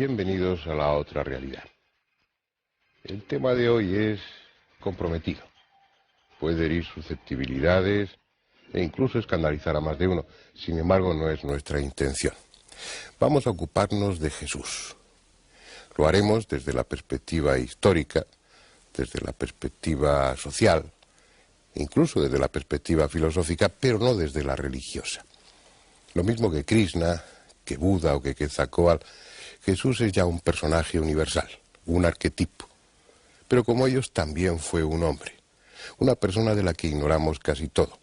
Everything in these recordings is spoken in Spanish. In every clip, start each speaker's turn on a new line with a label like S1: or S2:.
S1: Bienvenidos a la otra realidad. El tema de hoy es comprometido. Puede herir susceptibilidades e incluso escandalizar a más de uno. Sin embargo, no es nuestra intención. Vamos a ocuparnos de Jesús. Lo haremos desde la perspectiva histórica, desde la perspectiva social, incluso desde la perspectiva filosófica, pero no desde la religiosa. Lo mismo que Krishna, que Buda o que Quetzalcóatl, Jesús es ya un personaje universal, un arquetipo. Pero como ellos también fue un hombre, una persona de la que ignoramos casi todo.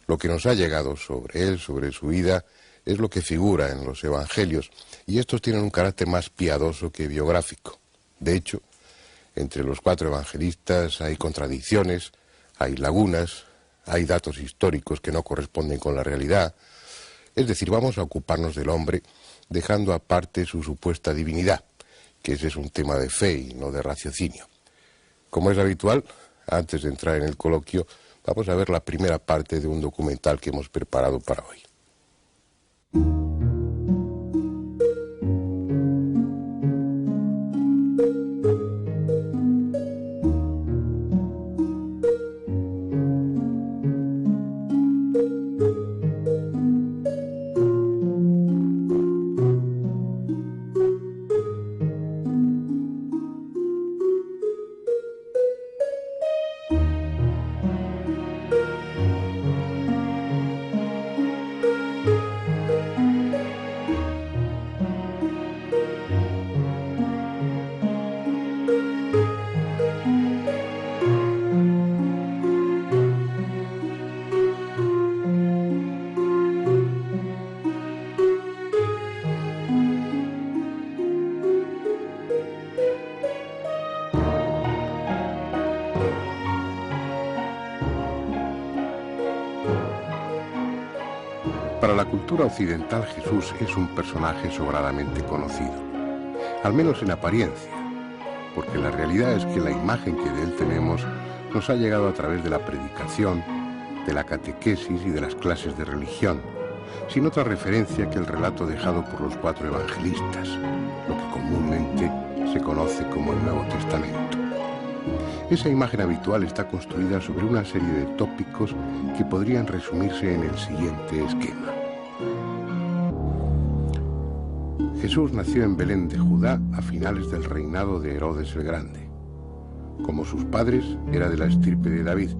S1: Lo que nos ha llegado sobre él, sobre su vida, es lo que figura en los evangelios, y estos tienen un carácter más piadoso que biográfico. De hecho, entre los 4 evangelistas hay contradicciones, hay lagunas, hay datos históricos que no corresponden con la realidad. Es decir, vamos a ocuparnos del hombre dejando aparte su supuesta divinidad, que ese es un tema de fe y no de raciocinio. Como es habitual, antes de entrar en el coloquio, vamos a ver la primera parte de un documental que hemos preparado para hoy. Para la cultura occidental, Jesús es un personaje sobradamente conocido, al menos en apariencia, porque la realidad es que la imagen que de él tenemos nos ha llegado a través de la predicación, de la catequesis y de las clases de religión, sin otra referencia que el relato dejado por los 4 evangelistas, lo que comúnmente se conoce como el Nuevo Testamento. Esa imagen habitual está construida sobre una serie de tópicos que podrían resumirse en el siguiente esquema. Jesús nació en Belén de Judá a finales del reinado de Herodes el Grande. Como sus padres, era de la estirpe de David,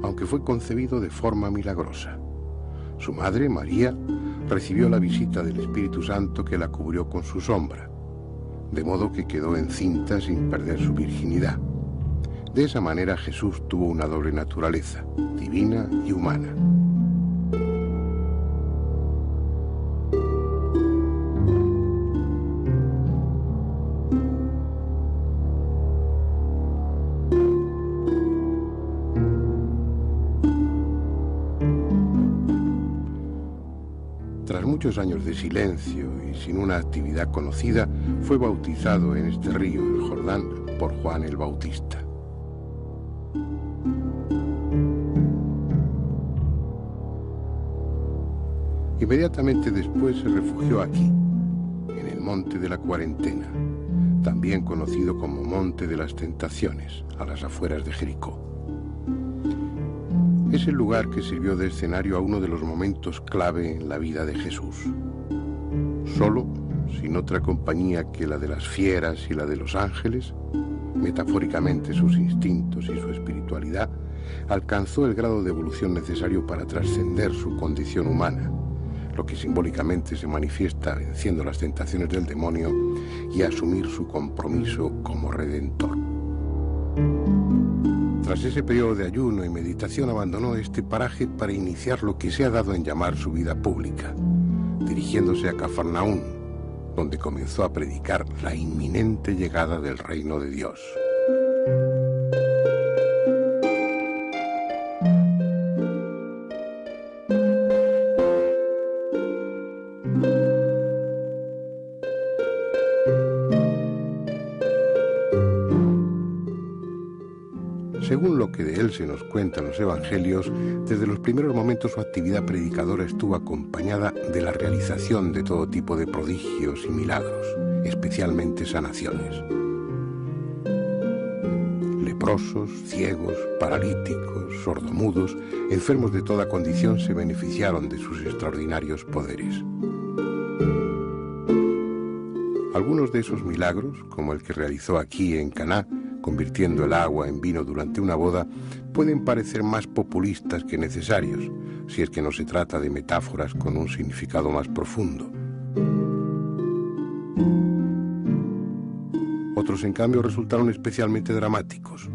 S1: aunque fue concebido de forma milagrosa. Su madre, María, recibió la visita del Espíritu Santo que la cubrió con su sombra, de modo que quedó encinta sin perder su virginidad. De esa manera Jesús tuvo una doble naturaleza, divina y humana. Tras muchos años de silencio y sin una actividad conocida, fue bautizado en este río, el Jordán, por Juan el Bautista. Inmediatamente después se refugió aquí, en el Monte de la Cuarentena, también conocido como Monte de las Tentaciones, a las afueras de Jericó. Es el lugar que sirvió de escenario a uno de los momentos clave en la vida de Jesús. Solo, sin otra compañía que la de las fieras y la de los ángeles, metafóricamente sus instintos y su espiritualidad, alcanzó el grado de evolución necesario para trascender su condición humana, lo que simbólicamente se manifiesta venciendo las tentaciones del demonio y asumir su compromiso como redentor. Tras ese periodo de ayuno y meditación abandonó este paraje para iniciar lo que se ha dado en llamar su vida pública, dirigiéndose a Cafarnaún, donde comenzó a predicar la inminente llegada del reino de Dios. Según lo que de él se nos cuenta en los evangelios, desde los primeros momentos su actividad predicadora estuvo acompañada de la realización de todo tipo de prodigios y milagros,
S2: especialmente sanaciones. Leprosos, ciegos, paralíticos, sordomudos, enfermos de toda condición se beneficiaron de sus extraordinarios poderes. Algunos de esos milagros, como el que realizó aquí en Caná, convirtiendo el agua en vino durante una boda, pueden parecer más populistas que necesarios, si es que no se trata de metáforas con un significado más profundo. Otros, en cambio, resultaron especialmente dramáticos,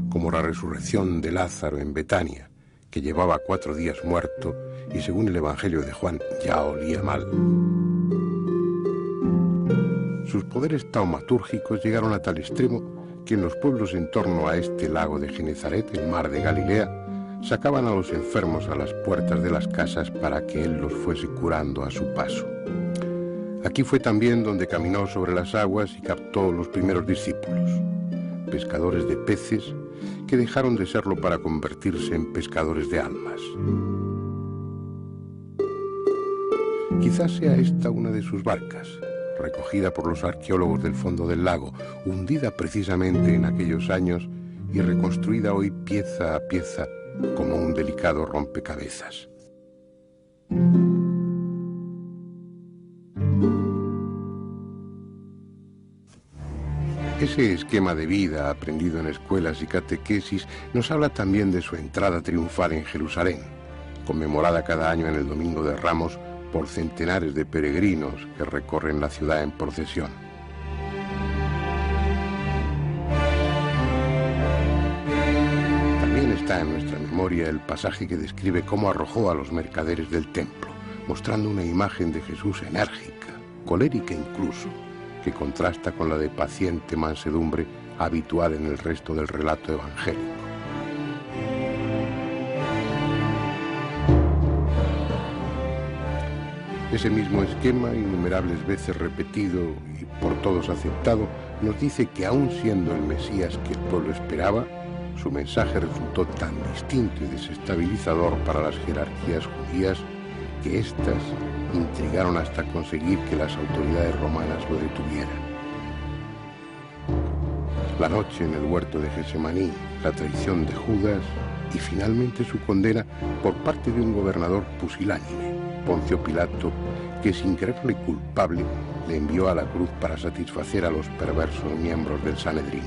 S2: como la resurrección de Lázaro en Betania, que llevaba 4 días muerto y, según el Evangelio de Juan, ya olía mal. Sus poderes taumatúrgicos llegaron a tal extremo que en los pueblos en torno a este lago de Genezaret, el mar de Galilea, sacaban a los enfermos a las puertas de las casas para que él los fuese curando a su paso. Aquí fue también donde caminó sobre las aguas y captó los primeros discípulos, pescadores de peces que dejaron de serlo para convertirse en pescadores de almas. Quizás sea esta una de sus barcas, recogida por los arqueólogos del fondo del lago, hundida precisamente en aquellos años y reconstruida hoy pieza a pieza como un delicado rompecabezas. Ese esquema de vida aprendido en escuelas y catequesis nos habla también de su entrada triunfal en Jerusalén, conmemorada cada año en el Domingo de Ramos por centenares de peregrinos que recorren la ciudad en procesión. También está en nuestra memoria el pasaje que describe cómo arrojó a los mercaderes del templo, mostrando una imagen de Jesús enérgica, colérica incluso, que contrasta con la de paciente mansedumbre habitual en el resto del relato evangélico. Ese mismo esquema, innumerables veces repetido y por todos aceptado, nos dice que aun siendo el Mesías que el pueblo esperaba, su mensaje resultó tan distinto y desestabilizador para las jerarquías judías que éstas intrigaron hasta conseguir que las autoridades romanas lo detuvieran. La noche en el huerto de Getsemaní, la traición de Judas y finalmente su condena por parte de un gobernador pusilánime, Poncio Pilato, que sin creerle culpable le envió a la cruz para satisfacer a los perversos miembros del Sanedrín.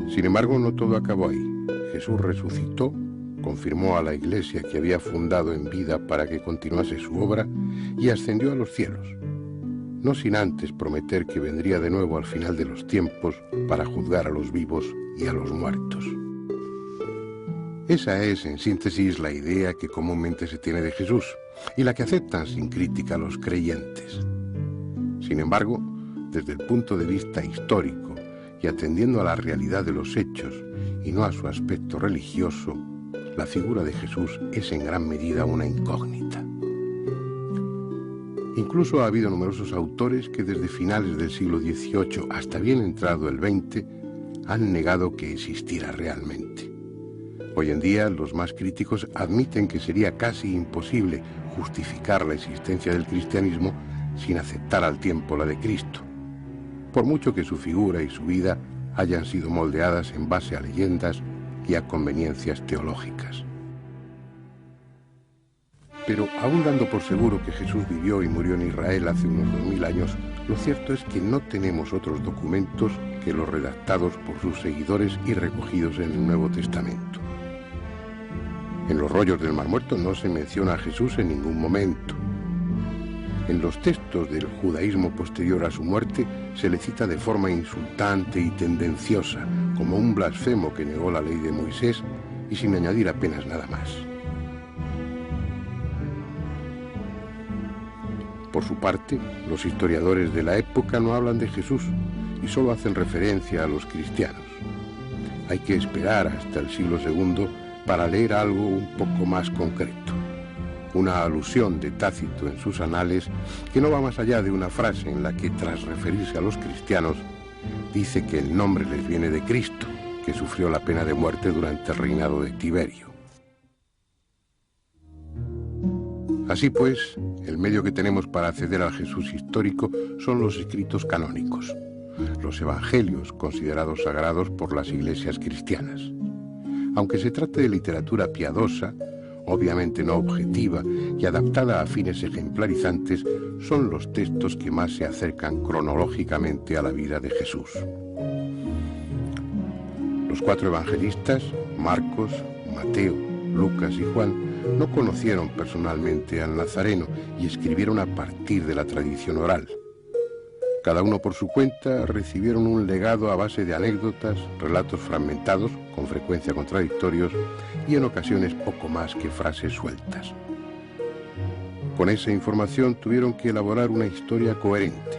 S2: Sin embargo, no todo acabó ahí. Jesús resucitó, confirmó a la iglesia que había fundado en vida para que continuase su obra y ascendió a los cielos, no sin antes prometer que vendría de nuevo al final de los tiempos para juzgar a los vivos y a los muertos. Esa es, en síntesis, la idea que comúnmente se tiene de Jesús y la que aceptan sin crítica los creyentes. Sin embargo, desde el punto de vista histórico y atendiendo a la realidad de los hechos y no a su aspecto religioso, la figura de Jesús es en gran medida una incógnita. Incluso ha habido numerosos autores que desde finales del siglo XVIII hasta bien entrado el XX han negado que existiera realmente. Hoy en día los más críticos admiten que sería casi imposible justificar la existencia del cristianismo sin aceptar al tiempo la de Cristo, por mucho que su figura y su vida hayan sido moldeadas en base a leyendas y a conveniencias teológicas. Pero aún dando por seguro que Jesús vivió y murió en Israel hace unos 2000 años, lo cierto es que no tenemos otros documentos que los redactados por sus seguidores y recogidos en el Nuevo Testamento. En los rollos del Mar Muerto no se menciona a Jesús en ningún momento. En los textos del judaísmo posterior a su muerte se le cita de forma insultante y tendenciosa, como un blasfemo que negó la ley de Moisés y sin añadir apenas nada más. Por su parte, los historiadores de la época no hablan de Jesús y solo hacen referencia a los cristianos. Hay que esperar hasta el siglo II para leer algo un poco más concreto. Una alusión de Tácito en sus anales que no va más allá de una frase en la que, tras referirse a los cristianos, dice que el nombre les viene de Cristo, que sufrió la pena de muerte durante el reinado de Tiberio. Así pues, el medio que tenemos para acceder al Jesús histórico son los escritos canónicos, los evangelios considerados sagrados por las iglesias cristianas. Aunque se trate de literatura piadosa, obviamente no objetiva y adaptada a fines ejemplarizantes, son los textos que más se acercan cronológicamente a la vida de Jesús. Los 4 evangelistas, Marcos, Mateo, Lucas y Juan, no conocieron personalmente al Nazareno y escribieron a partir de la tradición oral. Cada uno por su cuenta recibieron un legado a base de anécdotas, relatos fragmentados, con frecuencia contradictorios, y en ocasiones poco más que frases sueltas. Con esa información tuvieron que elaborar una historia coherente,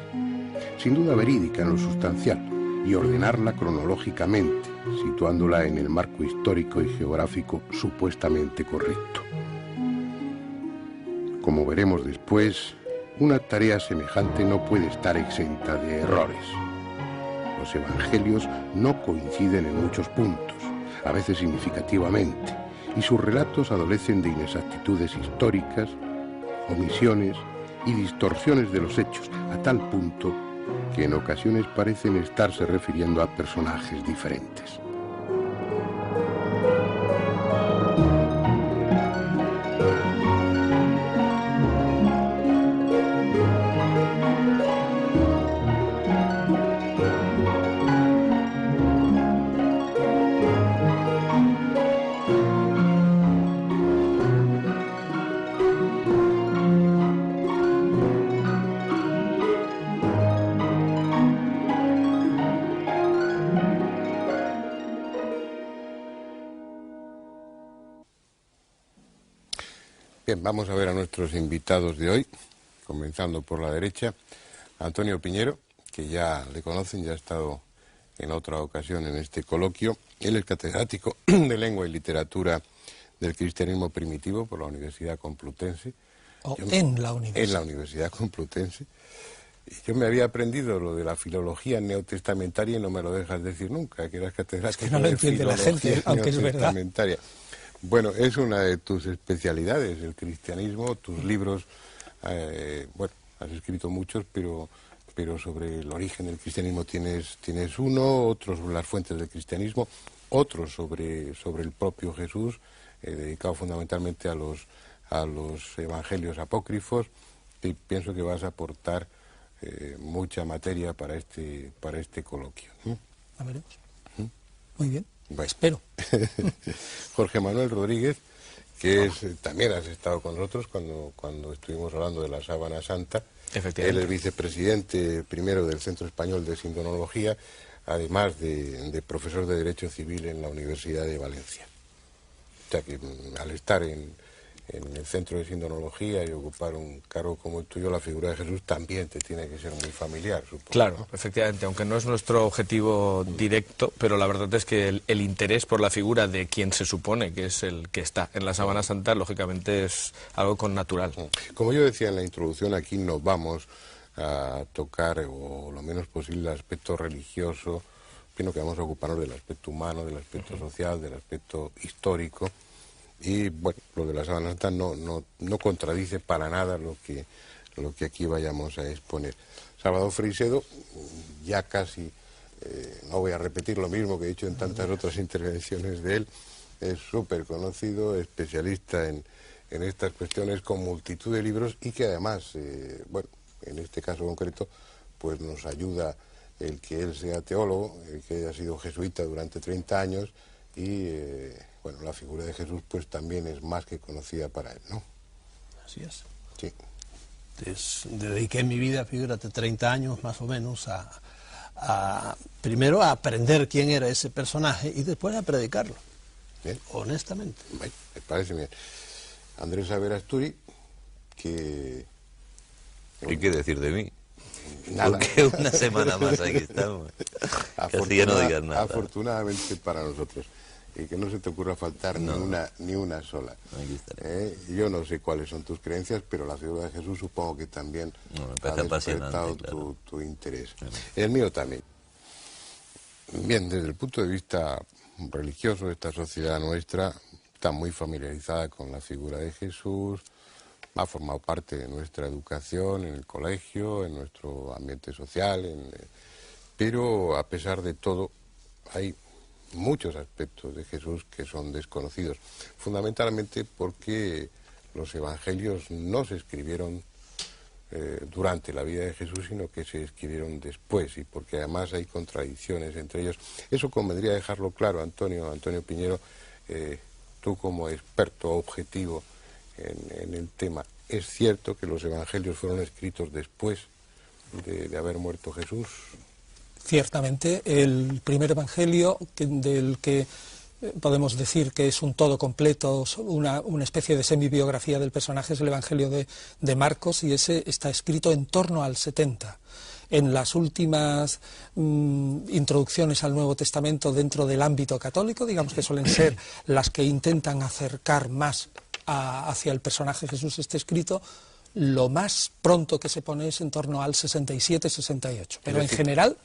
S2: sin duda verídica en lo sustancial, y ordenarla cronológicamente, situándola en el marco histórico y geográfico supuestamente correcto. Como veremos después, una tarea semejante no puede estar exenta de errores. Los evangelios no coinciden en muchos puntos, a veces significativamente, y sus relatos adolecen de inexactitudes históricas, omisiones y distorsiones de los hechos, a tal punto que en ocasiones parecen estarse refiriendo a personajes diferentes.
S1: Bien, vamos a ver a nuestros invitados de hoy, comenzando por la derecha. Antonio Piñero, que ya le conocen, ya ha estado en otra ocasión en este coloquio. Él es catedrático de Lengua y Literatura del Cristianismo Primitivo por la Universidad Complutense.
S3: En la Universidad.
S1: En la Universidad Complutense. Y yo me había aprendido lo de la filología neotestamentaria y no me lo dejas decir nunca, que eras catedrático
S3: es que no lo entiende la gente, aunque es verdad.
S1: Bueno, es una de tus especialidades, el cristianismo, tus libros, bueno, has escrito muchos, pero sobre el origen del cristianismo tienes uno, otros sobre las fuentes del cristianismo, otros sobre el propio Jesús, dedicado fundamentalmente a los evangelios apócrifos, y pienso que vas a aportar mucha materia para este coloquio.
S3: A veremos. Muy bien. Bueno. Espero.
S1: Jorge Manuel Rodríguez, que también has estado con nosotros cuando estuvimos hablando de la Sábana Santa.
S4: Efectivamente.
S1: Él es vicepresidente primero del Centro Español de Sindonología, además de profesor de Derecho Civil en la Universidad de Valencia. O sea que al estar en el Centro de Sindonología y ocupar un cargo como el tuyo, la figura de Jesús también te tiene que ser muy familiar, supongo.
S4: Claro,
S1: ¿no?
S4: efectivamente, aunque no es nuestro objetivo directo, pero la verdad es que el interés por la figura de quien se supone que es el que está en la Sábana Santa, lógicamente es algo connatural.
S1: Como yo decía en la introducción, aquí nos vamos a tocar, o lo menos posible, el aspecto religioso. Pienso que vamos a ocuparnos del aspecto humano, del aspecto social, del aspecto histórico. Y bueno, lo de la Sábana Santa no contradice para nada lo que aquí vayamos a exponer. Salvador Freixedo, ya casi, no voy a repetir lo mismo que he dicho en tantas otras intervenciones de él, es súper conocido, especialista en estas cuestiones, con multitud de libros, y que además, bueno, en este caso concreto, pues nos ayuda el que él sea teólogo, el que haya sido jesuita durante 30 años, y bueno, la figura de Jesús pues también es más que conocida para él, ¿no?
S3: Así es.
S1: Sí.
S5: dediqué mi vida, fíjate, 30 años más o menos primero a aprender quién era ese personaje y después a predicarlo. Bien. Honestamente.
S2: Bueno, me parece bien. Andrés Averasturi, que...
S6: ¿Qué quiere decir de mí?
S2: Nada.
S6: Porque una semana más aquí estamos. Casi ya no digas nada.
S2: Afortunadamente para nosotros. Y que no se te ocurra faltar ni una sola. Yo no sé cuáles son tus creencias, pero la figura de Jesús supongo que también ha despertado tu interés. Claro. El mío también. Bien, desde el punto de vista religioso, esta sociedad nuestra está muy familiarizada con la figura de Jesús, ha formado parte de nuestra educación en el colegio, en nuestro ambiente social, pero a pesar de todo hay muchos aspectos de Jesús que son desconocidos, fundamentalmente porque los evangelios no se escribieron durante la vida de Jesús, sino que se escribieron después, y porque además hay contradicciones entre ellos. Eso convendría dejarlo claro, Antonio Piñero, tú como experto objetivo en el tema. ¿Es cierto que los evangelios fueron escritos después de haber muerto Jesús?
S3: Ciertamente, el primer evangelio del que podemos decir que es un todo completo, una especie de semibiografía del personaje, es el evangelio de Marcos, y ese está escrito en torno al 70. En las últimas introducciones al Nuevo Testamento dentro del ámbito católico, digamos que suelen ser las que intentan acercar más hacia el personaje Jesús este escrito, lo más pronto que se pone es en torno al 67-68, pero en general,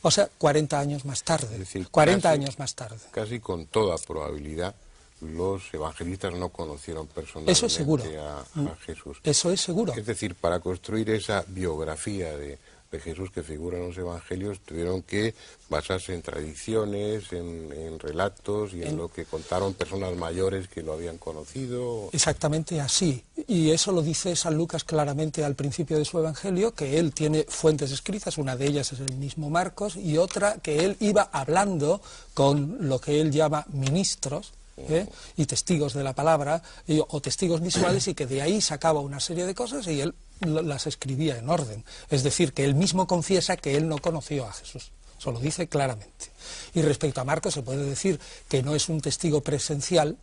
S3: o sea, 40 años más tarde, es decir, 40 años más tarde.
S2: Casi con toda probabilidad, los evangelistas no conocieron personalmente
S3: eso es seguro.
S2: a Jesús.
S3: Eso es seguro.
S2: Es decir, para construir esa biografía de Jesús que figura en los evangelios, tuvieron que basarse en tradiciones, en relatos y en lo que contaron personas mayores que lo habían conocido.
S3: Exactamente así, y eso lo dice San Lucas claramente al principio de su evangelio, que él tiene fuentes escritas, una de ellas es el mismo Marcos, y otra que él iba hablando con lo que él llama ministros, y testigos de la palabra, o testigos visuales, y que de ahí sacaba una serie de cosas y él las escribía en orden. Es decir, que él mismo confiesa que él no conoció a Jesús. Eso lo dice claramente. Y respecto a Marcos se puede decir que no es un testigo presencial.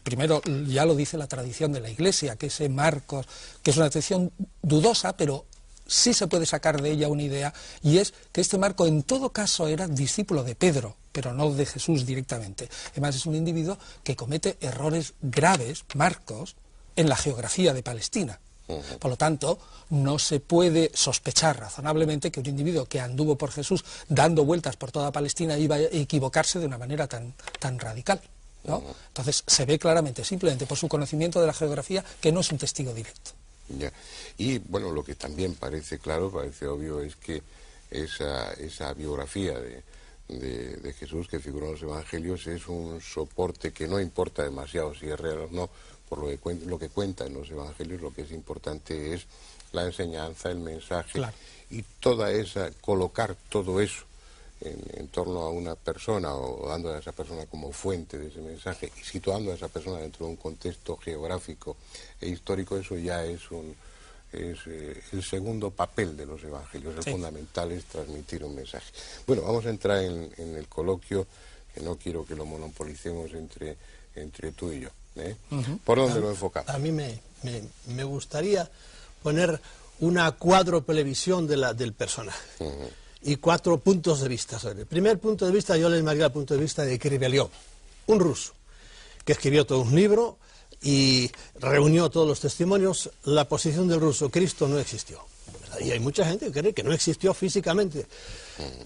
S3: Primero, ya lo dice la tradición de la Iglesia, que ese Marcos, que es una tradición dudosa, pero sí se puede sacar de ella una idea, y es que este Marco en todo caso era discípulo de Pedro, pero no de Jesús directamente. Además es un individuo que comete errores graves, Marcos, en la geografía de Palestina. Por lo tanto, no se puede sospechar razonablemente que un individuo que anduvo por Jesús dando vueltas por toda Palestina iba a equivocarse de una manera tan radical, ¿no? Entonces se ve claramente, simplemente por su conocimiento de la geografía, que no es un testigo directo.
S2: Ya. Y bueno, lo que también parece claro, parece obvio, es que esa biografía de Jesús que figura en los evangelios es un soporte que no importa demasiado si es real o no. Por lo que cuenta en los evangelios, lo que es importante es la enseñanza, el mensaje, claro. Y colocar todo eso en torno a una persona, o dando a esa persona como fuente de ese mensaje y situando a esa persona dentro de un contexto geográfico e histórico, eso ya es el segundo papel de los evangelios. El fundamental es transmitir un mensaje. Bueno, vamos a entrar en el coloquio, que no quiero que lo monopolicemos entre tú y yo. ¿Por dónde lo enfocamos?
S5: A mí me gustaría poner una cuadroplevisión del personaje y 4 puntos de vista. El primer punto de vista yo le llamaría el punto de vista de Kriveliov, un ruso que escribió todo un libro y reunió todos los testimonios. La posición del ruso: Cristo no existió. Y hay mucha gente que cree que no existió físicamente.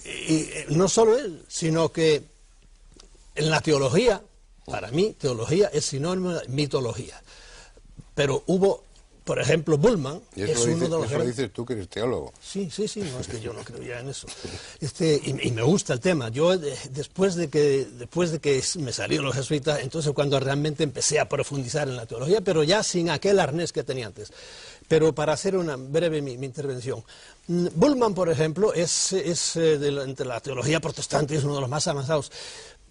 S5: Y no solo él, sino que en la teología, para mí, teología es sinónimo de mitología. Pero hubo, por ejemplo, Bullmann, es uno de los...
S2: Eso lo dices tú, que eres teólogo.
S5: Sí, no es que yo no creo ya en eso. Y me gusta el tema. Yo, después de que me salieron los jesuitas, entonces cuando realmente empecé a profundizar en la teología, pero ya sin aquel arnés que tenía antes. Pero para hacer una breve mi intervención, Bullmann, por ejemplo, entre la teología protestante es uno de los más avanzados.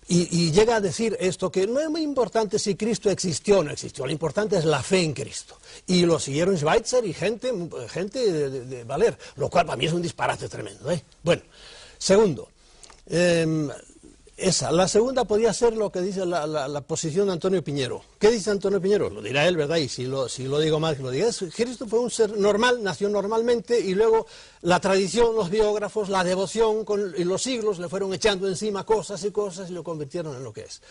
S5: Y llega a decir esto, que no es muy importante si Cristo existió o no existió, lo importante es la fe en Cristo. Y lo siguieron Schweitzer y gente de valer, lo cual para mí es un disparate tremendo, ¿eh? Bueno, segundo, la segunda podía ser lo que dice la posición de Antonio Piñero. ¿Qué dice Antonio Piñero? Lo dirá él, ¿verdad? Y si lo digo mal, que lo diga. Cristo fue un ser normal, nació normalmente, y luego la tradición, los biógrafos, la devoción y los siglos le fueron echando encima cosas y lo convirtieron en lo que es.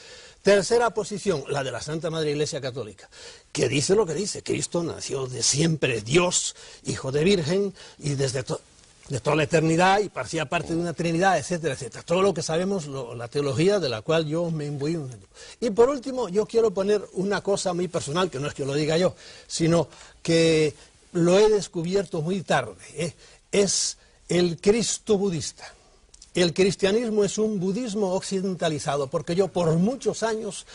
S5: Tercera posición, la de la Santa Madre Iglesia Católica, que dice lo que dice. Cristo nació de siempre, Dios, hijo de Virgen, y de toda la eternidad, y parecía parte de una Trinidad, etcétera, etcétera. Todo lo que sabemos, la teología de la cual yo me imbuí. Y por último, yo quiero poner una cosa muy personal, que no es que lo diga yo, sino que lo he descubierto muy tarde, es el Cristo budista. El cristianismo es un budismo occidentalizado, porque yo por muchos años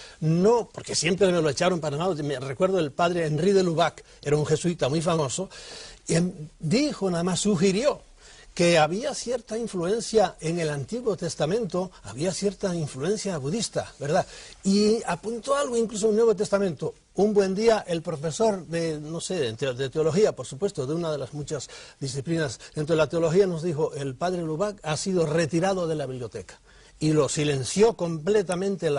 S5: porque siempre me lo echaron para nada. Me recuerdo el padre Henri de Lubac, era un jesuita muy famoso, y dijo, nada más sugirió, que había cierta influencia en el Antiguo Testamento, había cierta influencia budista, ¿verdad? Y apuntó algo incluso en el Nuevo Testamento. Un buen día el profesor de teología, por supuesto, de una de las muchas disciplinas dentro de la teología, nos dijo, el padre Lubac ha sido retirado de la biblioteca. Y lo silenció completamente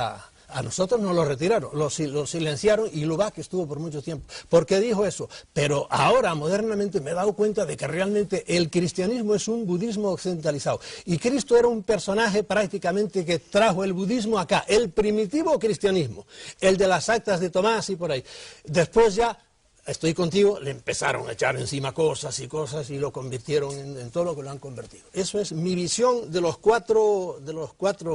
S5: A nosotros no lo retiraron, lo silenciaron, y Lubac estuvo por mucho tiempo. ¿Por qué dijo eso? Pero ahora, modernamente, me he dado cuenta de que realmente el cristianismo es un budismo occidentalizado. Y Cristo era un personaje prácticamente que trajo el budismo acá, el primitivo cristianismo, el de las actas de Tomás y por ahí. Después ya, estoy contigo, le empezaron a echar encima cosas y lo convirtieron en todo lo que lo han convertido. Eso es mi visión de los cuatro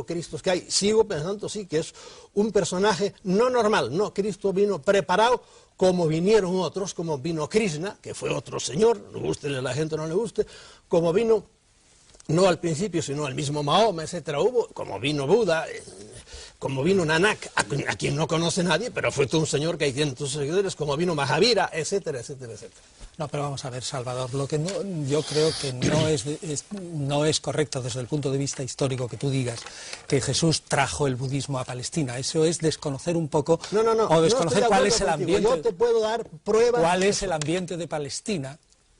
S5: Cristos que hay. Sigo pensando, sí, que es un personaje no normal. No, Cristo vino preparado como vinieron otros, como vino Krishna, que fue otro señor, le guste a la gente o no le guste, como vino, no al principio, sino al mismo Mahoma, etcétera, como vino Buda, como vino Nanak, a quien no conoce nadie, pero fue todo un señor que hay 500 seguidores, como vino Mahavira, etcétera, etcétera, etcétera.
S3: No, pero vamos a ver, Salvador, lo que yo creo que no es correcto desde el punto de vista histórico que tú digas que Jesús trajo el budismo a Palestina. Eso es desconocer un poco, o desconocer cuál es el ambiente.
S5: Yo te puedo dar pruebas.
S3: ¿Cuál es el ambiente de Palestina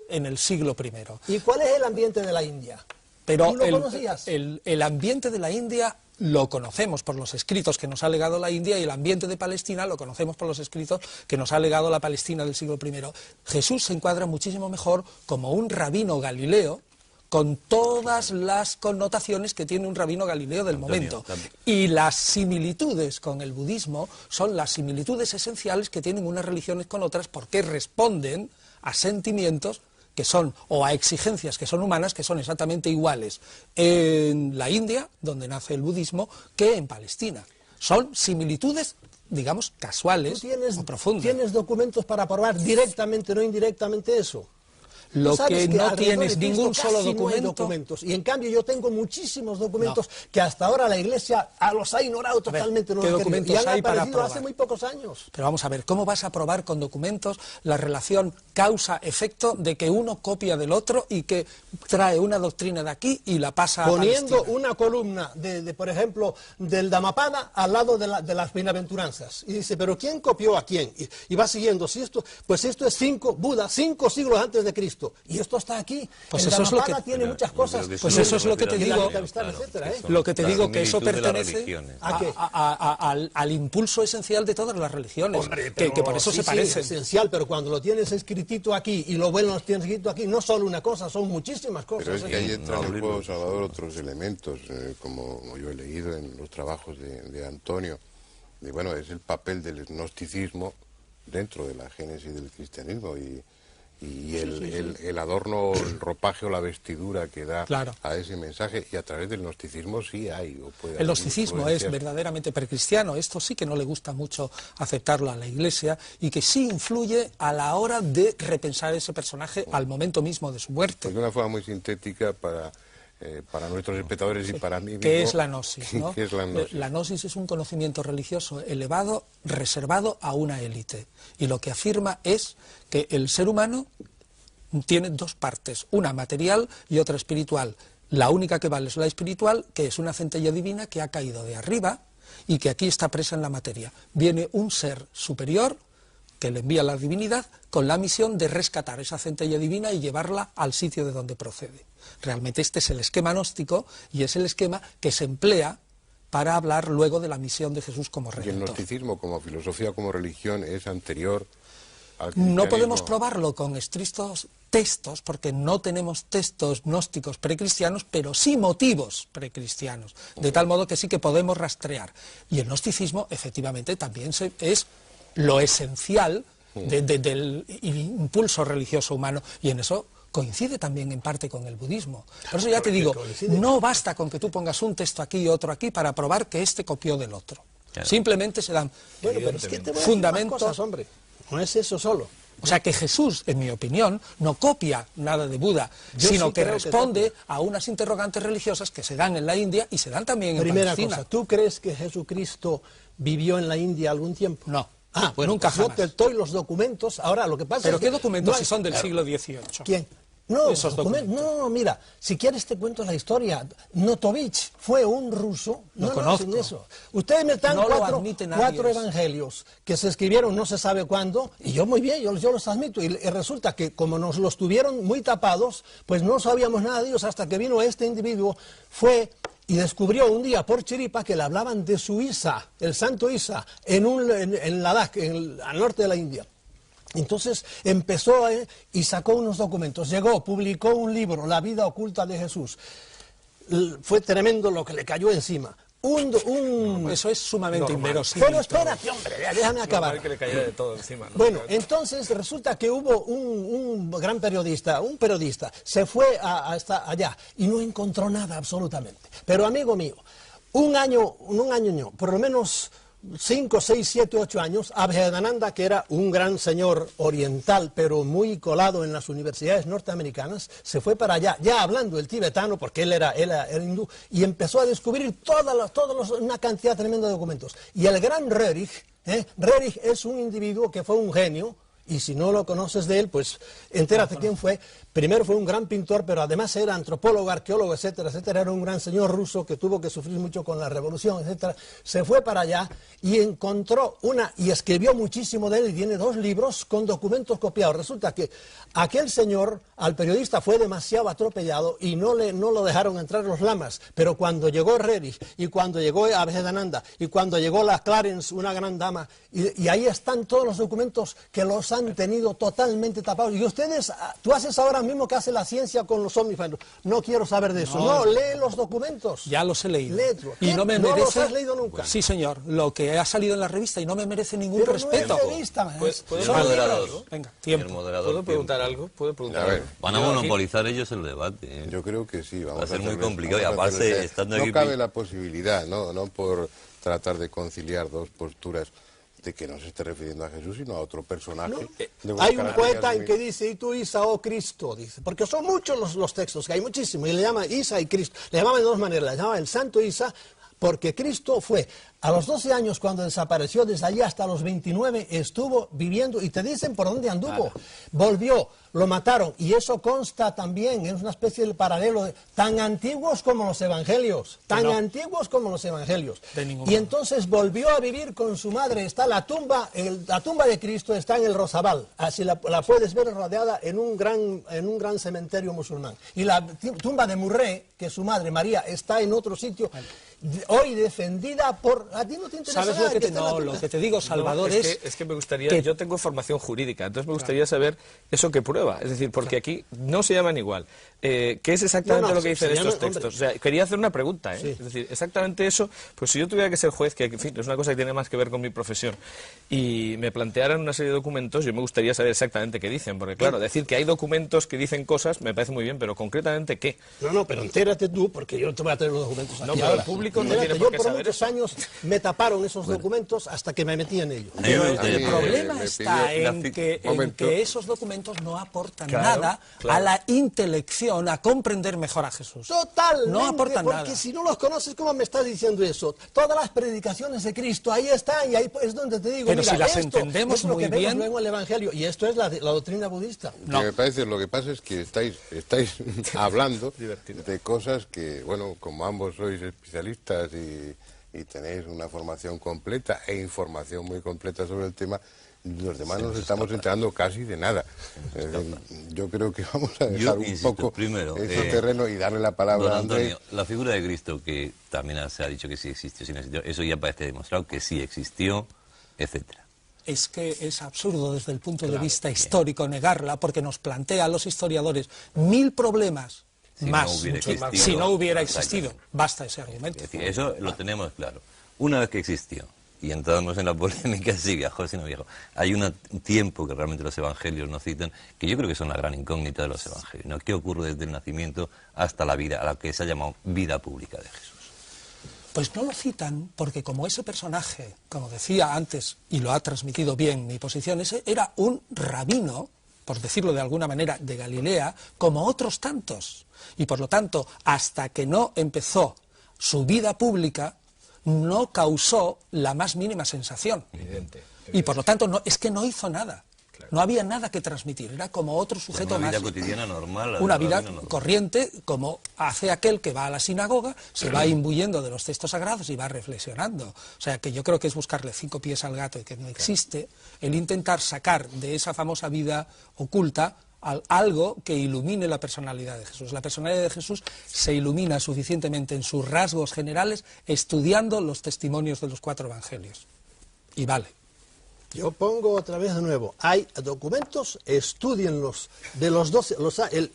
S3: en el siglo I?
S5: ¿Y cuál es el ambiente de la India?
S3: Pero
S5: ¿Tú lo conocías?
S3: El ambiente de la India lo conocemos por los escritos que nos ha legado la India, y el ambiente de Palestina lo conocemos por los escritos que nos ha legado la Palestina del siglo I. Jesús se encuadra muchísimo mejor como un rabino galileo, con todas las connotaciones que tiene un rabino galileo del momento. Y las similitudes con el budismo son las similitudes esenciales que tienen unas religiones con otras, porque responden a sentimientos que son, o a exigencias que son humanas, que son exactamente iguales en la India, donde nace el budismo, que en Palestina. Son similitudes, digamos, casuales o profundas.
S5: ¿Tienes documentos para probar directamente, no indirectamente eso?
S3: Lo que no tienes ningún solo documento.
S5: Y en cambio yo tengo muchísimos documentos que hasta ahora la Iglesia los ha ignorado totalmente.
S3: ¿Qué documentos hay para probar?
S5: Hace muy pocos años.
S3: Pero vamos a ver, ¿cómo vas a probar con documentos la relación causa-efecto de que uno copia del otro y que trae una doctrina de aquí y la pasa a
S5: Poniendo
S3: Palestina?
S5: una columna, por ejemplo, del Dhammapada al lado de las bienaventuranzas. Y dice, ¿pero quién copió a quién? Y va siguiendo. Pues esto es Buda, 5 siglos antes de Cristo. Y esto está aquí.
S3: Pues
S5: el
S3: eso es lo que
S5: tiene muchas cosas.
S3: Pues eso es lo que te digo. Lo que te digo, que eso pertenece al impulso esencial de todas las religiones.
S5: Hombre,
S3: que por eso se parecen.
S5: Es esencial, pero cuando lo tienes escritito aquí y lo bueno lo tienes escrito aquí, no solo una cosa, son muchísimas cosas.
S2: Pero es que ahí entran en juego, Salvador, otros elementos, como yo he leído en los trabajos de Antonio. Y bueno, es el papel del gnosticismo dentro de la génesis del cristianismo, y el adorno, el ropaje o la vestidura que da a ese mensaje, y a través del gnosticismo sí hay.
S3: El gnosticismo es verdaderamente precristiano, esto sí que no le gusta mucho aceptarlo a la Iglesia, y que sí influye a la hora de repensar ese personaje al momento mismo de su muerte.
S2: Pues de una forma muy sintética para nuestros espectadores y para mí mismo.
S3: ¿Qué es la gnosis? ¿No?
S2: ¿Qué es la gnosis?
S3: La gnosis es un conocimiento religioso elevado, reservado a una élite. Y lo que afirma es que el ser humano tiene dos partes, una material y otra espiritual. La única que vale es la espiritual, que es una centella divina que ha caído de arriba y que aquí está presa en la materia. Viene un ser superior que le envía la divinidad con la misión de rescatar esa centella divina y llevarla al sitio de donde procede. Realmente este es el esquema gnóstico y es el esquema que se emplea para hablar luego de la misión de Jesús como redentor.
S1: ¿Y el gnosticismo como filosofía, como religión, es anterior al cristianismo?
S3: No podemos probarlo con estrictos textos, porque no tenemos textos gnósticos precristianos, pero sí motivos precristianos, de tal modo que sí que podemos rastrear. Y el gnosticismo, efectivamente, también es lo esencial del impulso religioso humano, y en eso coincide también en parte con el budismo. Por eso ya te digo, no basta con que tú pongas un texto aquí y otro aquí para probar que este copió del otro. Claro. Simplemente se dan fundamentos.
S5: Cosas, hombre. No es eso solo.
S3: O sea que Jesús, en mi opinión, no copia nada de Buda, sino que responde a unas interrogantes religiosas que se dan en la India y se dan también en Palestina.
S5: Primera cosa, ¿tú crees que Jesucristo vivió en la India algún tiempo?
S3: No.
S5: Ah, bueno, nunca jamás. Yo te doy los documentos. Ahora, lo que pasa
S3: ¿Pero
S5: es que
S3: qué documentos
S5: no
S3: si son del siglo XVIII?
S5: ¿Quién? No,
S3: esos documentos.
S5: No, mira, si quieres te cuento la historia. Notovich fue un ruso.
S3: Lo conozco.
S5: Sin eso. Ustedes me dan cuatro evangelios que se escribieron no se sabe cuándo, y yo muy bien, yo los admito. Y resulta que como nos los tuvieron muy tapados, pues no sabíamos nada de ellos hasta que vino este individuo, y descubrió un día por chiripa que le hablaban de su Isa, el santo Isa, en Ladakh, al norte de la India. Entonces empezó y sacó unos documentos, publicó un libro, La vida oculta de Jesús. Fue tremendo lo que le cayó encima.
S3: Eso es sumamente inverosímil.
S5: Pero espérate, hombre, déjame acabar.
S4: Que le cayera de todo encima, ¿no?
S5: Bueno, entonces resulta que hubo un gran periodista, se fue hasta allá y no encontró nada absolutamente. Pero amigo mío, un año, por lo menos 5, 6, 7, 8 años, Abhedananda, que era un gran señor oriental, pero muy colado en las universidades norteamericanas, se fue para allá, ya hablando el tibetano, porque él era hindú, y empezó a descubrir una cantidad tremenda de documentos. Y el gran Rerich es un individuo que fue un genio, y si no lo conoces de él, pues entérate quién fue. Primero fue un gran pintor, pero además era antropólogo, arqueólogo, etcétera, etcétera. Era un gran señor ruso que tuvo que sufrir mucho con la revolución, etcétera. Se fue para allá y encontró y escribió muchísimo de él, y tiene 2 libros con documentos copiados. Resulta que aquel señor, al periodista, fue demasiado atropellado y no lo dejaron entrar los lamas. Pero cuando llegó Rerich, y cuando llegó Abhedananda, y cuando llegó la Clarence, una gran dama, y ahí están todos los documentos que los han tenido totalmente tapados. Y tú haces ahora mismo que hace la ciencia con los ovnis. No quiero saber de eso. No, lee los documentos.
S3: Ya los he leído.
S5: Y no me merece. ¿No los has leído nunca?
S3: Sí, señor. Lo que ha salido en la revista y no me merece ningún respeto.
S5: No es revista,
S4: Venga, tiempo. ¿Puedo preguntar algo?
S6: Van a monopolizar ellos el debate.
S1: Yo creo que sí.
S6: Va a ser muy complicado y aparte estando aquí...
S1: No cabe la posibilidad, no por tratar de conciliar dos posturas, de que no se esté refiriendo a Jesús, sino a otro personaje.
S5: Hay un poeta en que dice, y tú Isa, oh Cristo, dice, porque son muchos los textos, que hay muchísimos, y le llama Isa y Cristo, le llaman de 2 maneras, le llama el santo Isa, porque Cristo fue, a los 12 años cuando desapareció, desde allí hasta los 29 estuvo viviendo, y te dicen por dónde anduvo, volvió, lo mataron, y eso consta también, es una especie de paralelo, tan antiguos como los evangelios, antiguos como los evangelios, y entonces volvió a vivir con su madre, está la tumba de Cristo está en el Rosabal, así la puedes ver rodeada en un gran cementerio musulmán, y la tumba de Murré, que es su madre, María, está en otro sitio, hoy defendida por... ¿A ti no te interesa?
S3: ¿Sabes lo que te digo, Salvador?
S4: Es que me gustaría... Yo tengo formación jurídica, entonces me gustaría saber eso que prueba. Es decir, porque aquí no se llaman igual. ¿Qué es exactamente lo que dicen estos textos? O sea, quería hacer una pregunta, ¿eh? Sí. Es decir, exactamente eso, pues si yo tuviera que ser juez, que en fin, es una cosa que tiene más que ver con mi profesión, y me plantearan una serie de documentos, yo me gustaría saber exactamente qué dicen, porque claro, decir que hay documentos que dicen cosas me parece muy bien, pero concretamente ¿qué?
S5: No, pero entérate tú, porque yo no te voy a traer los documentos aquí.
S4: No, pero el público no tiene por qué saber.
S5: Yo por muchos años me taparon esos documentos hasta que me metí en ellos.
S3: El problema está en que esos documentos no aportan nada a la intelección, a comprender mejor a Jesús.
S5: Totalmente,
S3: no aportan
S5: porque
S3: nada.
S5: Si no los conoces, ¿cómo me estás diciendo eso? Todas las predicaciones de Cristo, ahí están, y ahí es donde te digo,
S3: pero
S5: mira,
S3: si las entendemos
S5: es lo
S3: muy
S5: que
S3: bien,
S5: luego en el Evangelio, y esto es la doctrina budista.
S1: No. Lo que pasa es que estáis hablando de cosas que, bueno, como ambos sois especialistas
S2: y tenéis una formación completa e información muy completa sobre el tema, los demás nos estamos enterando casi de nada. Yo creo que vamos a dejar un poco ese terreno y darle la palabra a Andrés.
S6: Antonio, la figura de Cristo, que también se ha dicho que sí existió, sí no existió, eso ya parece demostrado que sí existió, etcétera.
S3: Es que es absurdo desde el punto de vista histórico negarla, porque nos plantea a los historiadores 1000 problemas más, si no hubiera existido. Basta ese argumento.
S6: Es decir, eso lo tenemos claro. Una vez que existió, y entramos en la polémica, sí, viejo, si no viejo, hay un tiempo que realmente los evangelios nos citan, que yo creo que son la gran incógnita de los evangelios, ¿no? ¿Qué ocurre desde el nacimiento hasta la vida, a la que se ha llamado vida pública de Jesús?
S3: Pues no lo citan porque como ese personaje, como decía antes, y lo ha transmitido bien mi posición, ese era un rabino, por decirlo de alguna manera, de Galilea, como otros tantos. Y por lo tanto, hasta que no empezó su vida pública, no causó la más mínima sensación.
S4: Evidente.
S3: Y por lo tanto, es que no hizo nada. Claro. No había nada que transmitir, era como otro sujeto más.
S6: Una vida cotidiana normal.
S3: Una vida corriente, como hace aquel que va a la sinagoga, se va imbuyendo de los textos sagrados y va reflexionando. O sea, que yo creo que es buscarle 5 pies al gato y que no existe, el intentar sacar de esa famosa vida oculta algo que ilumine la personalidad de Jesús. La personalidad de Jesús se ilumina suficientemente en sus rasgos generales estudiando los testimonios de los 4 evangelios. Y vale.
S5: Yo pongo otra vez de nuevo, hay documentos, estudienlos, de los 12,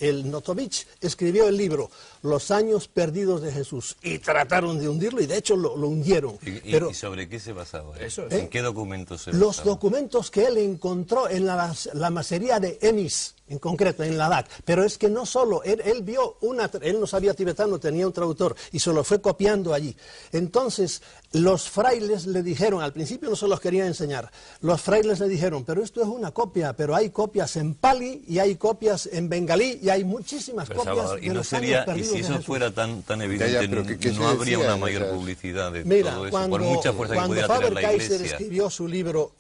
S5: el Notovich escribió el libro Los años perdidos de Jesús y trataron de hundirlo y de hecho lo hundieron.
S6: ¿Y sobre qué se basaba eso? ¿En qué documentos se
S5: basaba?
S6: Los
S5: documentos que él encontró en la masería de Emis, en concreto, en Ladakh. Pero es que no solo, él vio él no sabía tibetano, tenía un traductor y se lo fue copiando allí. Entonces, los frailes le dijeron, al principio no se los quería enseñar, los frailes le dijeron, pero esto es una copia, pero hay copias en pali y hay copias en bengalí y hay muchísimas copias
S6: Salvador, de los años perdidos. Y si eso fuera tan evidente, no habría una mayor publicidad de todo eso, por mucha fuerza que pudiera tener la Iglesia.
S5: Cuando Faber-Kaiser escribió su libro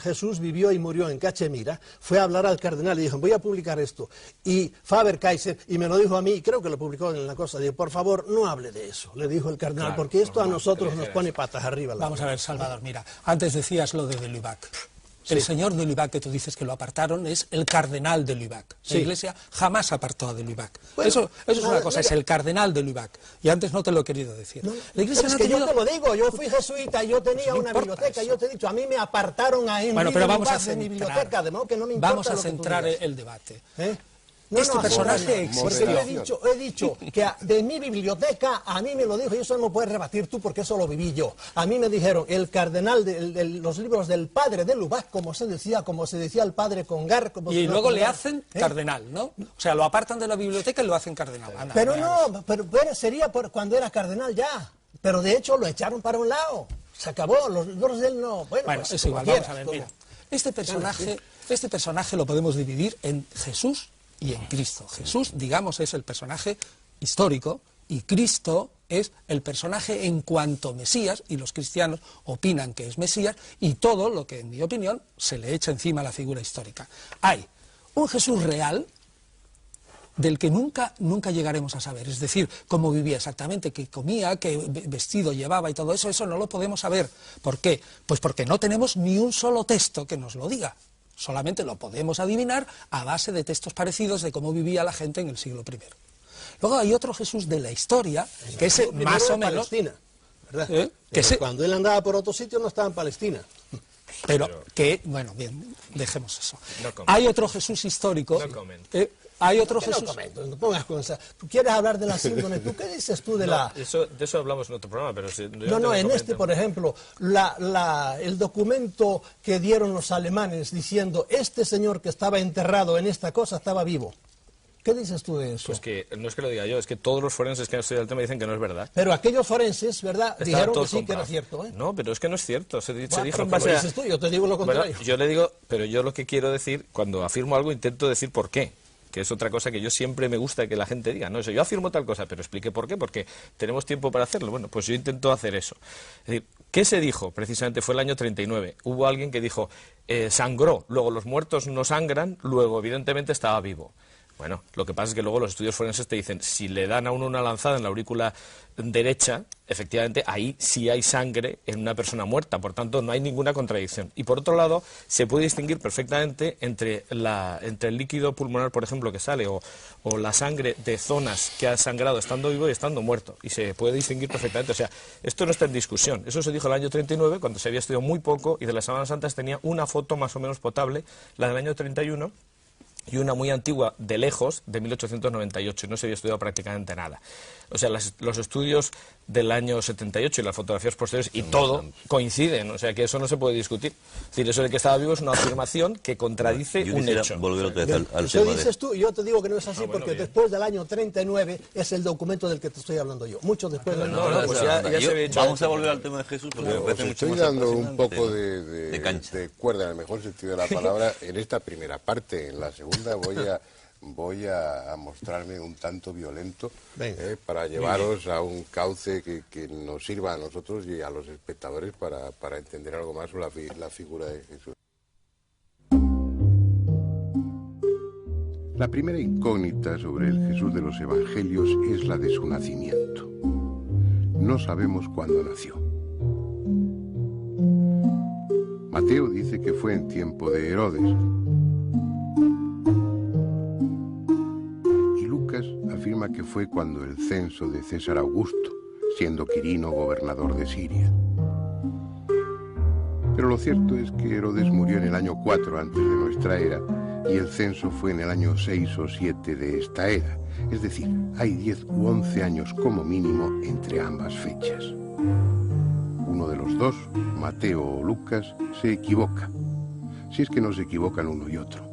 S5: Jesús vivió y murió en Cachemira, fue a hablar al cardenal y dijo, voy a publicar esto. Y Faber-Kaiser, y me lo dijo a mí, creo que lo publicó en la cosa, dijo, por favor, no hable de eso, le dijo el cardenal, porque esto a nosotros nos pone patas arriba.
S3: Vamos a ver, Salvador, mira, antes decías lo de Lubac. El señor de Lubac que tú dices que lo apartaron es el cardenal de Lubac. La Iglesia jamás apartó a de Lubac. Bueno, eso es una cosa, es el cardenal de Lubac. Y antes no te lo he querido decir.
S5: No,
S3: la Iglesia
S5: es que yo te lo digo, yo fui jesuita, yo tenía una biblioteca, yo te he dicho, a mí me apartaron a
S3: bueno, pero vamos a
S5: de mi biblioteca, de modo que no me importa.
S3: Vamos a centrar el debate.
S5: Este
S3: personaje
S5: porque yo he dicho que de mi biblioteca, a mí me lo dijo, y eso no lo puedes rebatir tú porque eso lo viví yo. A mí me dijeron, el cardenal de los libros del padre de Lubac, como se decía el padre Congar.
S3: Y luego le hacen cardenal, ¿no? O sea, lo apartan de la biblioteca y lo hacen cardenal. Anda,
S5: pero no, pero sería cuando era cardenal ya. Pero de hecho lo echaron para un lado. Se acabó, los libros de él no. Bueno pues,
S3: es igual, vamos a ver, mira. Este personaje lo podemos dividir en Jesús y en Cristo. Jesús, digamos, es el personaje histórico y Cristo es el personaje en cuanto Mesías, y los cristianos opinan que es Mesías, y todo lo que, en mi opinión, se le echa encima a la figura histórica. Hay un Jesús real del que nunca llegaremos a saber, es decir, cómo vivía exactamente, qué comía, qué vestido llevaba y todo eso, eso no lo podemos saber. ¿Por qué? Pues porque no tenemos ni un solo texto que nos lo diga. Solamente lo podemos adivinar a base de textos parecidos de cómo vivía la gente en el siglo I. Luego hay otro Jesús de la historia, que es más o menos...
S5: Palestina, ¿verdad? Cuando él andaba por otro sitio no estaba en Palestina.
S3: Pero que, bueno, bien, dejemos eso. Hay otro Jesús histórico... Hay otro Jesús...
S5: No comento, no pongas cosas. ¿Tú quieres hablar de la síndrome? ¿Tú qué dices tú de la...?
S4: De eso hablamos en otro programa, pero...
S5: en este, por ejemplo, el documento que dieron los alemanes diciendo este señor que estaba enterrado en esta cosa estaba vivo. ¿Qué dices tú de eso?
S4: Pues que no es que lo diga yo, es que todos los forenses que han estudiado el tema dicen que no es verdad.
S5: Pero aquellos forenses, ¿verdad? Dijeron que sí que era cierto, ¿eh?
S4: No, pero es que no es cierto. Se dijo en
S5: base a... tú, yo te digo lo contrario.
S4: Bueno, yo le digo, pero yo lo que quiero decir, cuando afirmo algo, intento decir por qué. Que es otra cosa que yo siempre me gusta que la gente diga, no, eso, yo afirmo tal cosa, pero explique por qué, porque tenemos tiempo para hacerlo. Bueno, pues yo intento hacer eso. Es decir, ¿qué se dijo? Precisamente fue el año 39. Hubo alguien que dijo, sangró, luego los muertos no sangran, luego evidentemente estaba vivo. Bueno, lo que pasa es que luego los estudios forenses te dicen, si le dan a uno una lanzada en la aurícula derecha, efectivamente ahí sí hay sangre en una persona muerta, por tanto no hay ninguna contradicción. Y por otro lado, se puede distinguir perfectamente entre el líquido pulmonar, por ejemplo, que sale, o la sangre de zonas que ha sangrado estando vivo y estando muerto, y se puede distinguir perfectamente. O sea, esto no está en discusión. Eso se dijo en el año 39, cuando se había estudiado muy poco, y de las sábanas santas tenía una foto más o menos potable, la del año 31, y una muy antigua de lejos, de 1898, y no se había estudiado prácticamente nada. O sea, los estudios del año 78 y las fotografías posteriores y todo coinciden, o sea que eso no se puede discutir. Es decir, eso de que estaba vivo es una afirmación que contradice un hecho.
S6: Volver otra vez al
S5: eso
S6: tema
S5: dices tú, y yo te digo que no es así, porque después del año 39 es el documento del que te estoy hablando yo, mucho después del año 39.
S4: Pues ya se había dicho.
S6: Vamos a volver al tema de Jesús, porque me parece mucho
S2: estoy
S6: más
S2: dando un
S6: apasionante.
S2: poco de cuerda, en el mejor sentido de la palabra, en esta primera parte. En la segunda voy a mostrarme un tanto violento para llevaros a un cauce que nos sirva a nosotros y a los espectadores para entender algo más sobre la figura de Jesús. La primera incógnita sobre el Jesús de los Evangelios es la de su nacimiento. No sabemos cuándo nació. Mateo dice que fue en tiempo de Herodes. Y Lucas afirma que fue cuando el censo de César Augusto, siendo Quirino gobernador de Siria. Pero lo cierto es que Herodes murió en el año 4 antes de nuestra era, y el censo fue en el año 6 o 7 de esta era. Es decir, hay 10 u 11 años como mínimo entre ambas fechas. Uno de los dos, Mateo o Lucas, se equivoca, si es que no se equivocan uno y otro.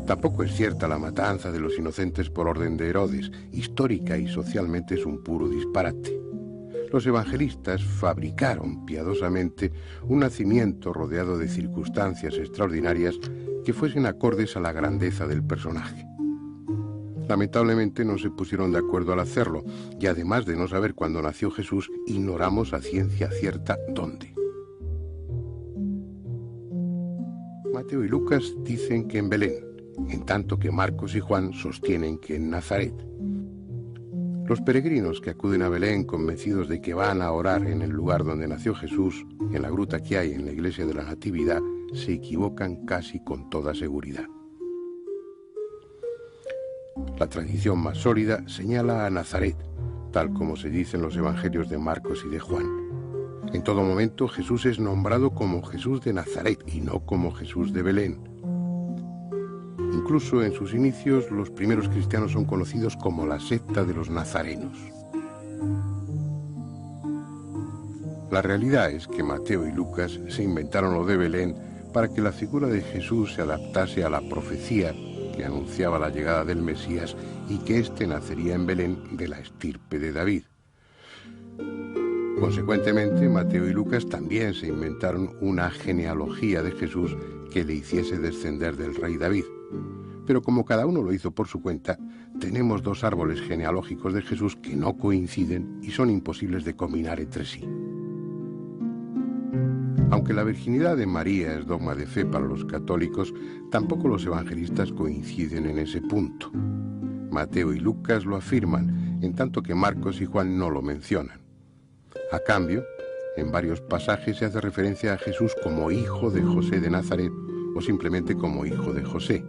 S2: Tampoco es cierta la matanza de los inocentes por orden de Herodes. Histórica y socialmente es un puro disparate. Los evangelistas fabricaron piadosamente un nacimiento rodeado de circunstancias extraordinarias que fuesen acordes a la grandeza del personaje. Lamentablemente no se pusieron de acuerdo al hacerlo, y además de no saber cuándo nació Jesús, ignoramos a ciencia cierta dónde. Mateo y Lucas dicen que en Belén, en tanto que Marcos y Juan sostienen que en Nazaret. Los peregrinos que acuden a Belén convencidos de que van a orar en el lugar donde nació Jesús, en la gruta que hay en la iglesia de la Natividad, se equivocan casi con toda seguridad. La tradición más sólida señala a Nazaret, tal como se dice en los evangelios de Marcos y de Juan. En todo momento Jesús es nombrado como Jesús de Nazaret y no como Jesús de Belén. Incluso en sus inicios los primeros cristianos son conocidos como la secta de los nazarenos. La realidad es que Mateo y Lucas se inventaron lo de Belén para que la figura de Jesús se adaptase a la profecía que anunciaba la llegada del Mesías y que éste nacería en Belén de la estirpe de David. Consecuentemente, Mateo y Lucas también se inventaron una genealogía de Jesús que le hiciese descender del rey David. Pero como cada uno lo hizo por su cuenta, tenemos dos árboles genealógicos de Jesús que no coinciden y son imposibles de combinar entre sí. Aunque la virginidad de María es dogma de fe para los católicos, tampoco los evangelistas coinciden en ese punto. Mateo y Lucas lo afirman, en tanto que Marcos y Juan no lo mencionan. A cambio, en varios pasajes se hace referencia a Jesús como hijo de José de Nazaret o simplemente como hijo de José.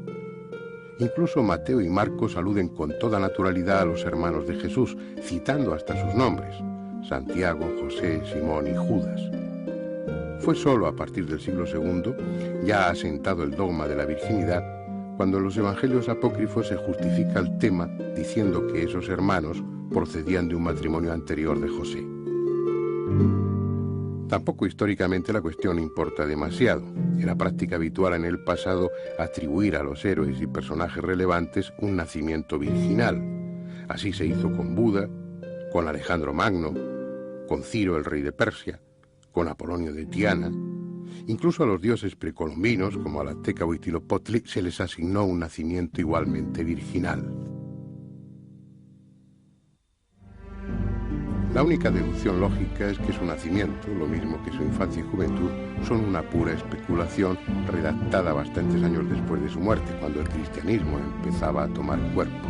S2: Incluso Mateo y Marcos aluden con toda naturalidad a los hermanos de Jesús, citando hasta sus nombres: Santiago, José, Simón y Judas. Fue solo a partir del siglo II, ya asentado el dogma de la virginidad, cuando en los evangelios apócrifos se justifica el tema diciendo que esos hermanos procedían de un matrimonio anterior de José. Tampoco históricamente la cuestión importa demasiado. Era práctica habitual en el pasado atribuir a los héroes y personajes relevantes un nacimiento virginal. Así se hizo con Buda, con Alejandro Magno, con Ciro el rey de Persia, con Apolonio de Tiana. Incluso a los dioses precolombinos, como al azteca Huitzilopochtli, se les asignó un nacimiento igualmente virginal. La única deducción lógica es que su nacimiento, lo mismo que su infancia y juventud, son una pura especulación redactada bastantes años después de su muerte, cuando el cristianismo empezaba a tomar cuerpo.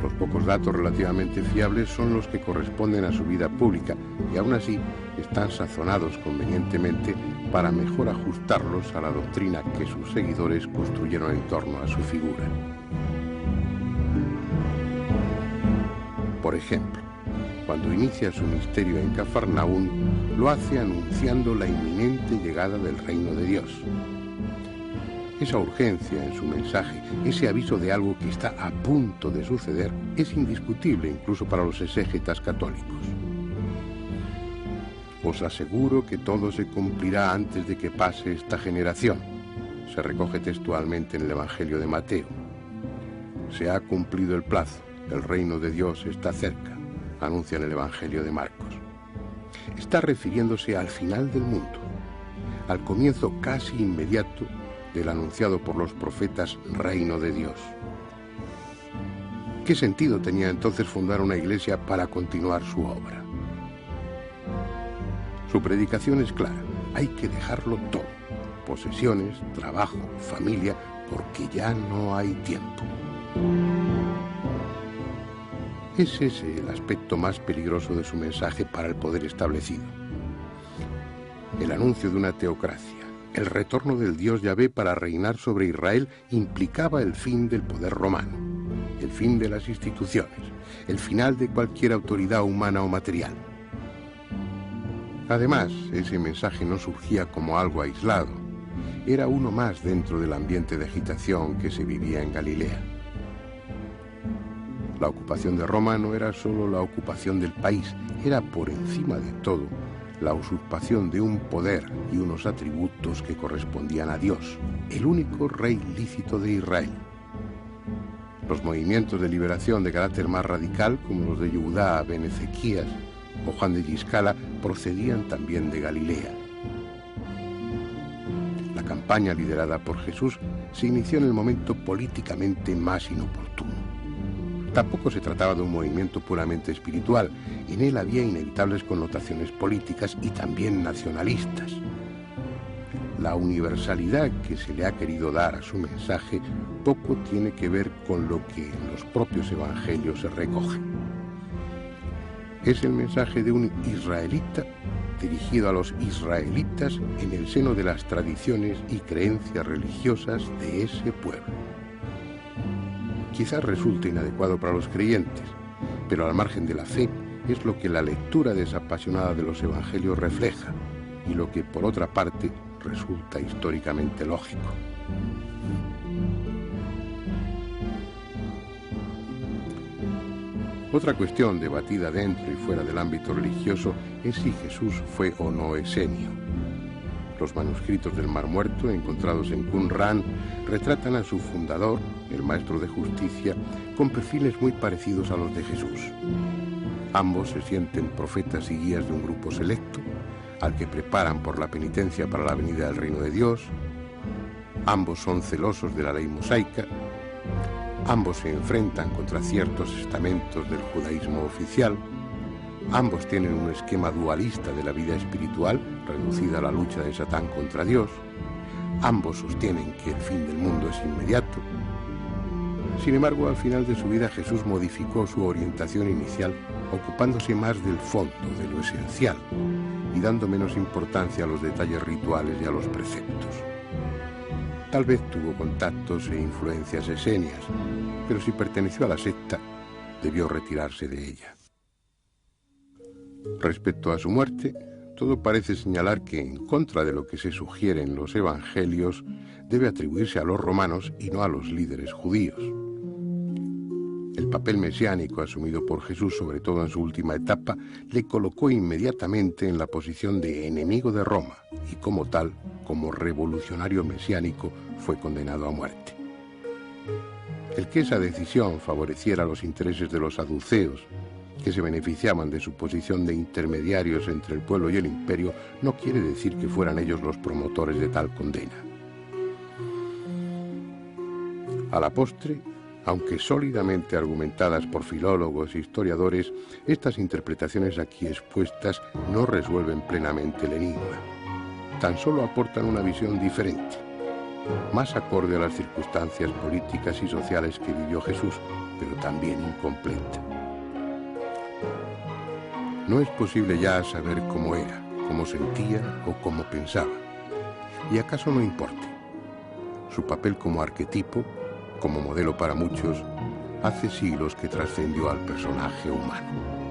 S2: Los pocos datos relativamente fiables son los que corresponden a su vida pública y aún así están sazonados convenientemente para mejor ajustarlos a la doctrina que sus seguidores construyeron en torno a su figura. Por ejemplo, cuando inicia su misterio en Cafarnaún, lo hace anunciando la inminente llegada del reino de Dios. Esa urgencia en su mensaje, ese aviso de algo que está a punto de suceder, es indiscutible incluso para los exégetas católicos. Os aseguro que todo se cumplirá antes de que pase esta generación, se recoge textualmente en el Evangelio de Mateo. Se ha cumplido el plazo, el reino de Dios está cerca, anuncia en el Evangelio de Marcos. Está refiriéndose al final del mundo, al comienzo casi inmediato del anunciado por los profetas reino de Dios. ¿Qué sentido tenía entonces fundar una iglesia para continuar su obra? Su predicación es clara, hay que dejarlo todo, posesiones, trabajo, familia, porque ya no hay tiempo. Es ese el aspecto más peligroso de su mensaje para el poder establecido. El anuncio de una teocracia, el retorno del Dios Yahvé para reinar sobre Israel implicaba el fin del poder romano, el fin de las instituciones, el final de cualquier autoridad humana o material. Además, ese mensaje no surgía como algo aislado, era uno más dentro del ambiente de agitación que se vivía en Galilea. La ocupación de Roma no era solo la ocupación del país, era por encima de todo la usurpación de un poder y unos atributos que correspondían a Dios, el único rey lícito de Israel. Los movimientos de liberación de carácter más radical, como los de Yehudá ben Ezequías o Juan de Giscala, procedían también de Galilea. La campaña liderada por Jesús se inició en el momento políticamente más inoportuno. Tampoco se trataba de un movimiento puramente espiritual, en él había inevitables connotaciones políticas y también nacionalistas. La universalidad que se le ha querido dar a su mensaje poco tiene que ver con lo que en los propios evangelios se recoge. Es el mensaje de un israelita dirigido a los israelitas en el seno de las tradiciones y creencias religiosas de ese pueblo. Quizás resulte inadecuado para los creyentes, pero al margen de la fe es lo que la lectura desapasionada de los evangelios refleja y lo que, por otra parte, resulta históricamente lógico. Otra cuestión debatida dentro y fuera del ámbito religioso es si Jesús fue o no esenio. Los manuscritos del Mar Muerto, encontrados en Qumran, retratan a su fundador, el maestro de justicia, con perfiles muy parecidos a los de Jesús. Ambos se sienten profetas y guías de un grupo selecto, al que preparan por la penitencia para la venida del reino de Dios. Ambos son celosos de la ley mosaica. Ambos se enfrentan contra ciertos estamentos del judaísmo oficial. Ambos tienen un esquema dualista de la vida espiritual, reducida a la lucha de Satán contra Dios. Ambos sostienen que el fin del mundo es inmediato. Sin embargo, al final de su vida Jesús modificó su orientación inicial, ocupándose más del fondo, de lo esencial, y dando menos importancia a los detalles rituales y a los preceptos. Tal vez tuvo contactos e influencias esenias, pero si perteneció a la secta, debió retirarse de ella. Respecto a su muerte, todo parece señalar que, en contra de lo que se sugiere en los evangelios, debe atribuirse a los romanos y no a los líderes judíos. El papel mesiánico asumido por Jesús, sobre todo en su última etapa, le colocó inmediatamente en la posición de enemigo de Roma y, como tal, como revolucionario mesiánico, fue condenado a muerte. El que esa decisión favoreciera los intereses de los saduceos, que se beneficiaban de su posición de intermediarios entre el pueblo y el imperio, no quiere decir que fueran ellos los promotores de tal condena. A la postre, Aunque sólidamente argumentadas por filólogos e historiadores, estas interpretaciones aquí expuestas no resuelven plenamente el enigma. Tan solo aportan una visión diferente, más acorde a las circunstancias políticas y sociales que vivió Jesús, pero también incompleta. No es posible ya saber cómo era, cómo sentía o cómo pensaba. ¿Y acaso no importe? Su papel como arquetipo, como modelo para muchos, hace siglos que trascendió al personaje humano.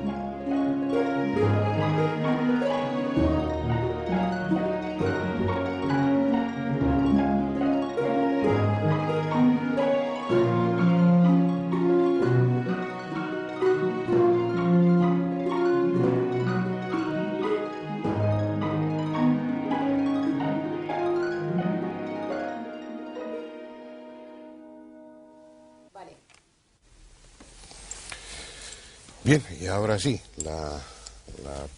S1: Bien, y ahora sí, la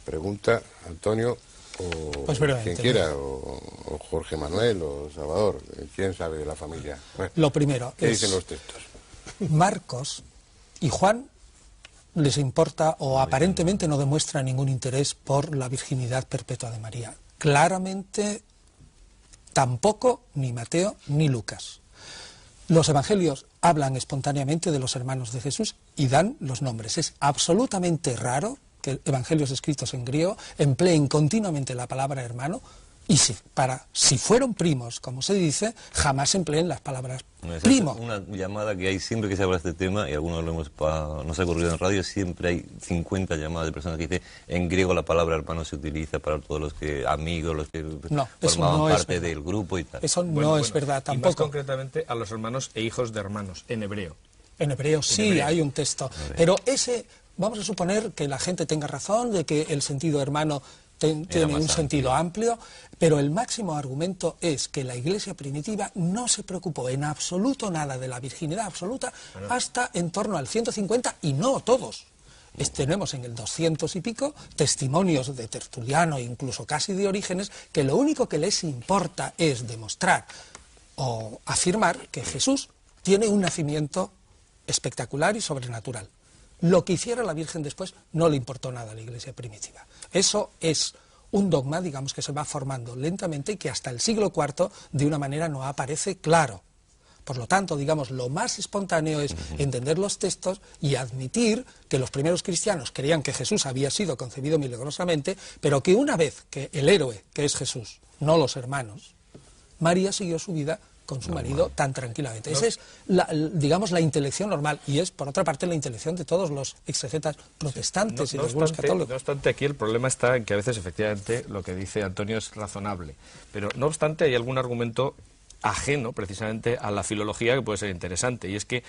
S1: pregunta, Antonio, o
S3: pues
S1: quien quiera, o Jorge Manuel, o Salvador, ¿quién sabe de la familia? Bueno,
S3: lo primero
S1: ¿qué
S3: es,
S1: dicen los textos?
S3: Marcos y Juan les importa o aparentemente no demuestra ningún interés por la virginidad perpetua de María. Claramente tampoco ni Mateo ni Lucas. Los evangelios hablan espontáneamente de los hermanos de Jesús y dan los nombres. Es absolutamente raro que evangelios escritos en griego empleen continuamente la palabra hermano y si fueron primos, como se dice, jamás empleen las palabras primo.
S6: Es una llamada que hay siempre que se habla de este tema, y algunos nos ha ocurrido en radio, siempre hay 50 llamadas de personas que dicen en griego la palabra hermano se utiliza para todos los que amigos, los que formaban parte del grupo y tal.
S3: Eso no es verdad tampoco.
S4: Y más concretamente a los hermanos e hijos de hermanos, en hebreo.
S3: En hebreo sí hay un texto, pero ese, vamos a suponer que la gente tenga razón de que el sentido hermano tiene un sentido amplio, pero el máximo argumento es que la Iglesia primitiva no se preocupó en absoluto nada de la virginidad absoluta hasta en torno al 150, y no todos. Tenemos en el 200 y pico testimonios de Tertuliano, incluso casi de Orígenes, que lo único que les importa es demostrar o afirmar que Jesús tiene un nacimiento espectacular y sobrenatural. Lo que hiciera la Virgen después no le importó nada a la Iglesia primitiva. Eso es un dogma, digamos, que se va formando lentamente y que hasta el siglo IV de una manera no aparece claro. Por lo tanto, digamos, lo más espontáneo es entender los textos y admitir que los primeros cristianos creían que Jesús había sido concebido milagrosamente, pero que una vez que el héroe, que es Jesús, no los hermanos, María siguió su vida con su marido tan tranquilamente. Esa es, digamos, la intelección normal, y es, por otra parte, la intelección de todos los exegetas protestantes y de algunos católicos.
S4: No obstante, aquí el problema está en que a veces, efectivamente, lo que dice Antonio es razonable, pero no obstante hay algún argumento ajeno precisamente a la filología que puede ser interesante, y es que,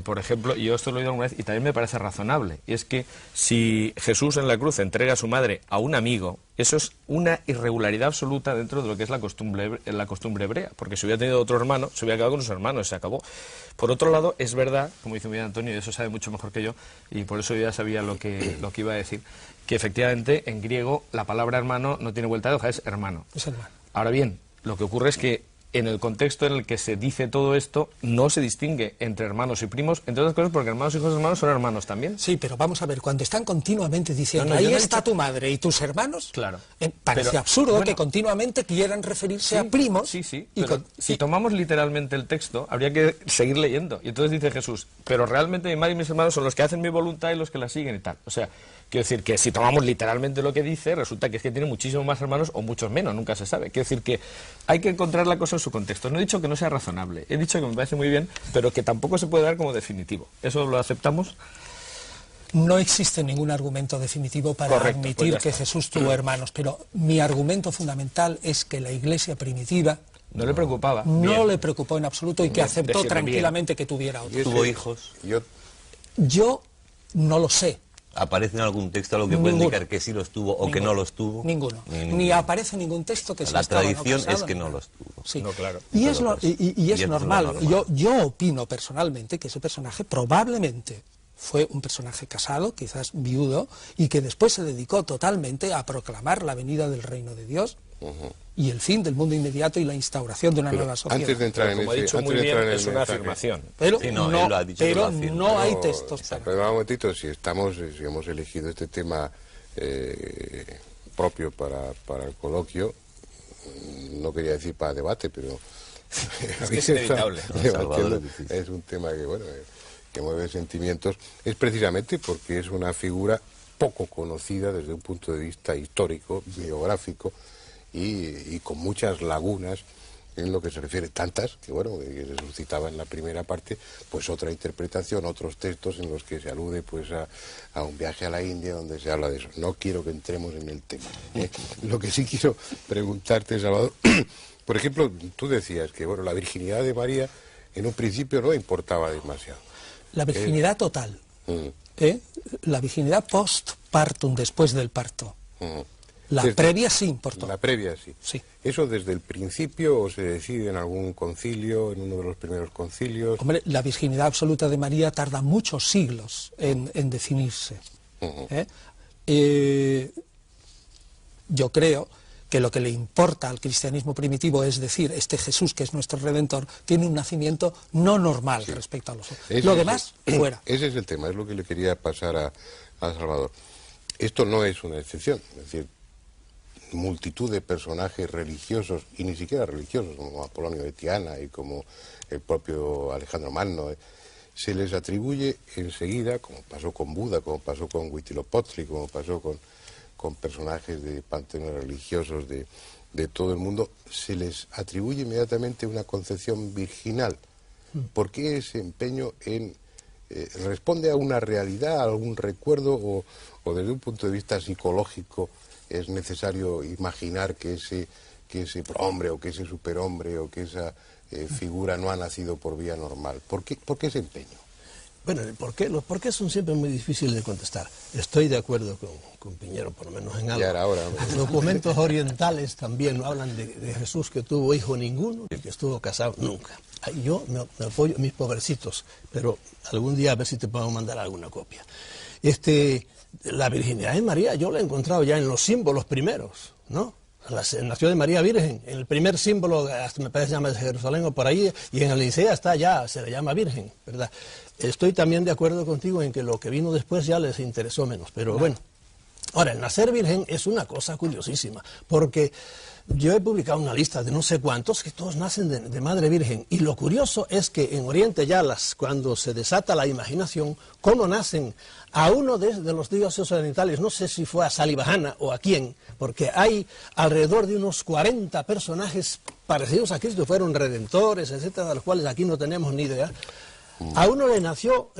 S4: por ejemplo, yo esto lo he oído alguna vez y también me parece razonable, y es que si Jesús en la cruz entrega a su madre a un amigo, eso es una irregularidad absoluta dentro de lo que es la costumbre hebrea, porque si hubiera tenido otro hermano, se hubiera quedado con sus hermanos, se acabó. Por otro lado, es verdad, como dice muy bien Antonio, y eso sabe mucho mejor que yo, y por eso yo ya sabía lo que iba a decir, que efectivamente en griego la palabra hermano no tiene vuelta de hoja, es hermano.
S3: Es hermano.
S4: Ahora bien, lo que ocurre es que en el contexto en el que se dice todo esto, no se distingue entre hermanos y primos, entre otras cosas porque hermanos y hijos de hermanos son hermanos también.
S3: Sí, pero vamos a ver, cuando están continuamente diciendo, ahí está tu madre y tus hermanos,
S4: claro,
S3: parece absurdo que continuamente quieran referirse a primos.
S4: Sí, pero si tomamos literalmente el texto, habría que seguir leyendo. Y entonces dice Jesús, pero realmente mi madre y mis hermanos son los que hacen mi voluntad y los que la siguen y tal. O sea, quiero decir que si tomamos literalmente lo que dice, resulta que es que tiene muchísimos más hermanos o muchos menos, nunca se sabe. Quiero decir que hay que encontrar la cosa en su contexto. No he dicho que no sea razonable, he dicho que me parece muy bien, pero que tampoco se puede dar como definitivo. ¿Eso lo aceptamos?
S3: No existe ningún argumento definitivo para admitir que Jesús tuvo hermanos, pero mi argumento fundamental es que la Iglesia primitiva
S4: no le preocupaba.
S3: No le preocupó en absoluto y que aceptó tranquilamente que tuviera otros.
S6: ¿Tuvo hijos?
S3: Yo no lo sé.
S6: ¿Aparece en algún texto algo que puede indicar que sí los tuvo o que no los tuvo?
S3: Ninguno. Ni aparece ningún texto que sí
S6: la
S3: estaba
S6: tradición
S3: casado,
S6: es que no los tuvo.
S3: Sí.
S4: No, claro.
S3: Y es normal. Yo opino personalmente que ese personaje probablemente fue un personaje casado, quizás viudo, y que después se dedicó totalmente a proclamar la venida del reino de Dios, y el fin del mundo inmediato y la instauración de una nueva sociedad.
S1: Antes de entrar en
S4: como ha dicho muy bien, es una afirmación.
S3: Pero
S6: Sí,
S3: no,
S6: él lo ha dicho que lo afirma.
S3: no hay textos.
S1: Pero un momentito, si hemos elegido este tema propio para el coloquio, no quería decir para debate, pero
S4: es inevitable.
S1: Es un tema que, bueno, que mueve sentimientos, es precisamente porque es una figura poco conocida desde un punto de vista histórico, biográfico, y con muchas lagunas en lo que se refiere, tantas que, bueno, que se suscitaba en la primera parte, pues otra interpretación, otros textos en los que se alude pues a un viaje a la India donde se habla de eso. No quiero que entremos en el tema. Lo que sí quiero preguntarte, Salvador, por ejemplo, tú decías que, bueno, la virginidad de María en un principio no importaba demasiado.
S3: La virginidad total, la virginidad post-partum, después del parto. La previa sí importó.
S1: La previa sí.
S3: Sí.
S1: ¿Eso desde el principio o se decide en algún concilio, en uno de los primeros concilios?
S3: Hombre, la virginidad absoluta de María tarda muchos siglos en definirse. Yo creo que lo que le importa al cristianismo primitivo, es decir, este Jesús que es nuestro Redentor, tiene un nacimiento no normal respecto a los otros. Lo demás, fuera.
S1: Ese es el tema, es lo que le quería pasar a Salvador. Esto no es una excepción, es decir, multitud de personajes religiosos, y ni siquiera religiosos, como Apolonio de Tiana y como el propio Alejandro Magno, se les atribuye enseguida, como pasó con Buda, como pasó con Huitzilopochtli, como pasó con personajes de panteones religiosos de todo el mundo, se les atribuye inmediatamente una concepción virginal. ¿Por qué ese empeño en... responde a una realidad, a algún recuerdo, o desde un punto de vista psicológico es necesario imaginar que ese hombre o que ese superhombre o que esa figura no ha nacido por vía normal? ¿Por qué ese empeño?
S5: Bueno, los por qué son siempre muy difíciles de contestar. Estoy de acuerdo con Piñero, por lo menos en algo.
S1: Ya era ahora.
S5: Los documentos orientales también hablan de Jesús que tuvo hijo ninguno y que estuvo casado nunca. Yo me apoyo mis pobrecitos, pero algún día a ver si te puedo mandar alguna copia. La virginidad de María yo la he encontrado ya en los símbolos primeros, ¿no? Nació de María Virgen, en el primer símbolo, me parece que se llama de Jerusalén o por ahí, y en la Licea está ya, se le llama Virgen, ¿verdad? Estoy también de acuerdo contigo en que lo que vino después ya les interesó menos, pero bueno. Ahora, el nacer virgen es una cosa curiosísima, porque yo he publicado una lista de no sé cuántos que todos nacen de madre virgen, y lo curioso es que en Oriente ya cuando se desata la imaginación, cómo nacen a uno de los dioses orientales, no sé si fue a Salivajana o a quién, porque hay alrededor de unos 40 personajes parecidos a Cristo, fueron redentores, etcétera, de los cuales aquí no tenemos ni idea. A uno le nació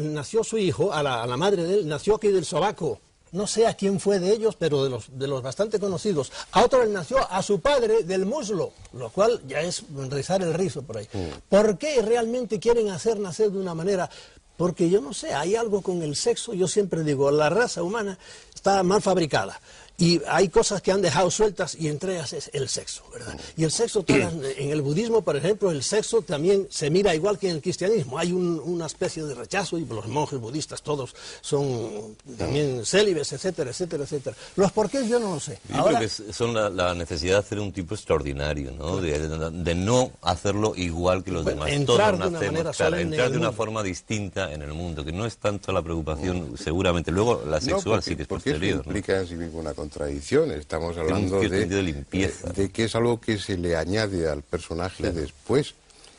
S5: su hijo, a la madre de él, nació aquí del sobaco. No sé a quién fue de ellos, pero de los bastante conocidos. A otro le nació a su padre del muslo, lo cual ya es rizar el rizo por ahí. ¿Por qué realmente quieren hacer nacer de una manera? Porque yo no sé, hay algo con el sexo, yo siempre digo, la raza humana está mal fabricada. Y hay cosas que han dejado sueltas y entre ellas es el sexo, ¿verdad? Y el sexo, en el budismo, por ejemplo, el sexo también se mira igual que en el cristianismo. Hay una especie de rechazo y los monjes budistas todos son también célibes, etcétera, etcétera, etcétera. Los porqués yo no lo sé.
S6: Yo creo que son la necesidad de hacer un tipo extraordinario, ¿no? De no hacerlo igual que los demás.
S5: Entrar de una manera solemne,
S6: entrar de una forma distinta en el mundo, que no es tanto la preocupación, seguramente. Luego la sexual sí que es posterior.
S1: Porque implica en sí mismo una contradicción. Estamos hablando de que es algo que se le añade al personaje después,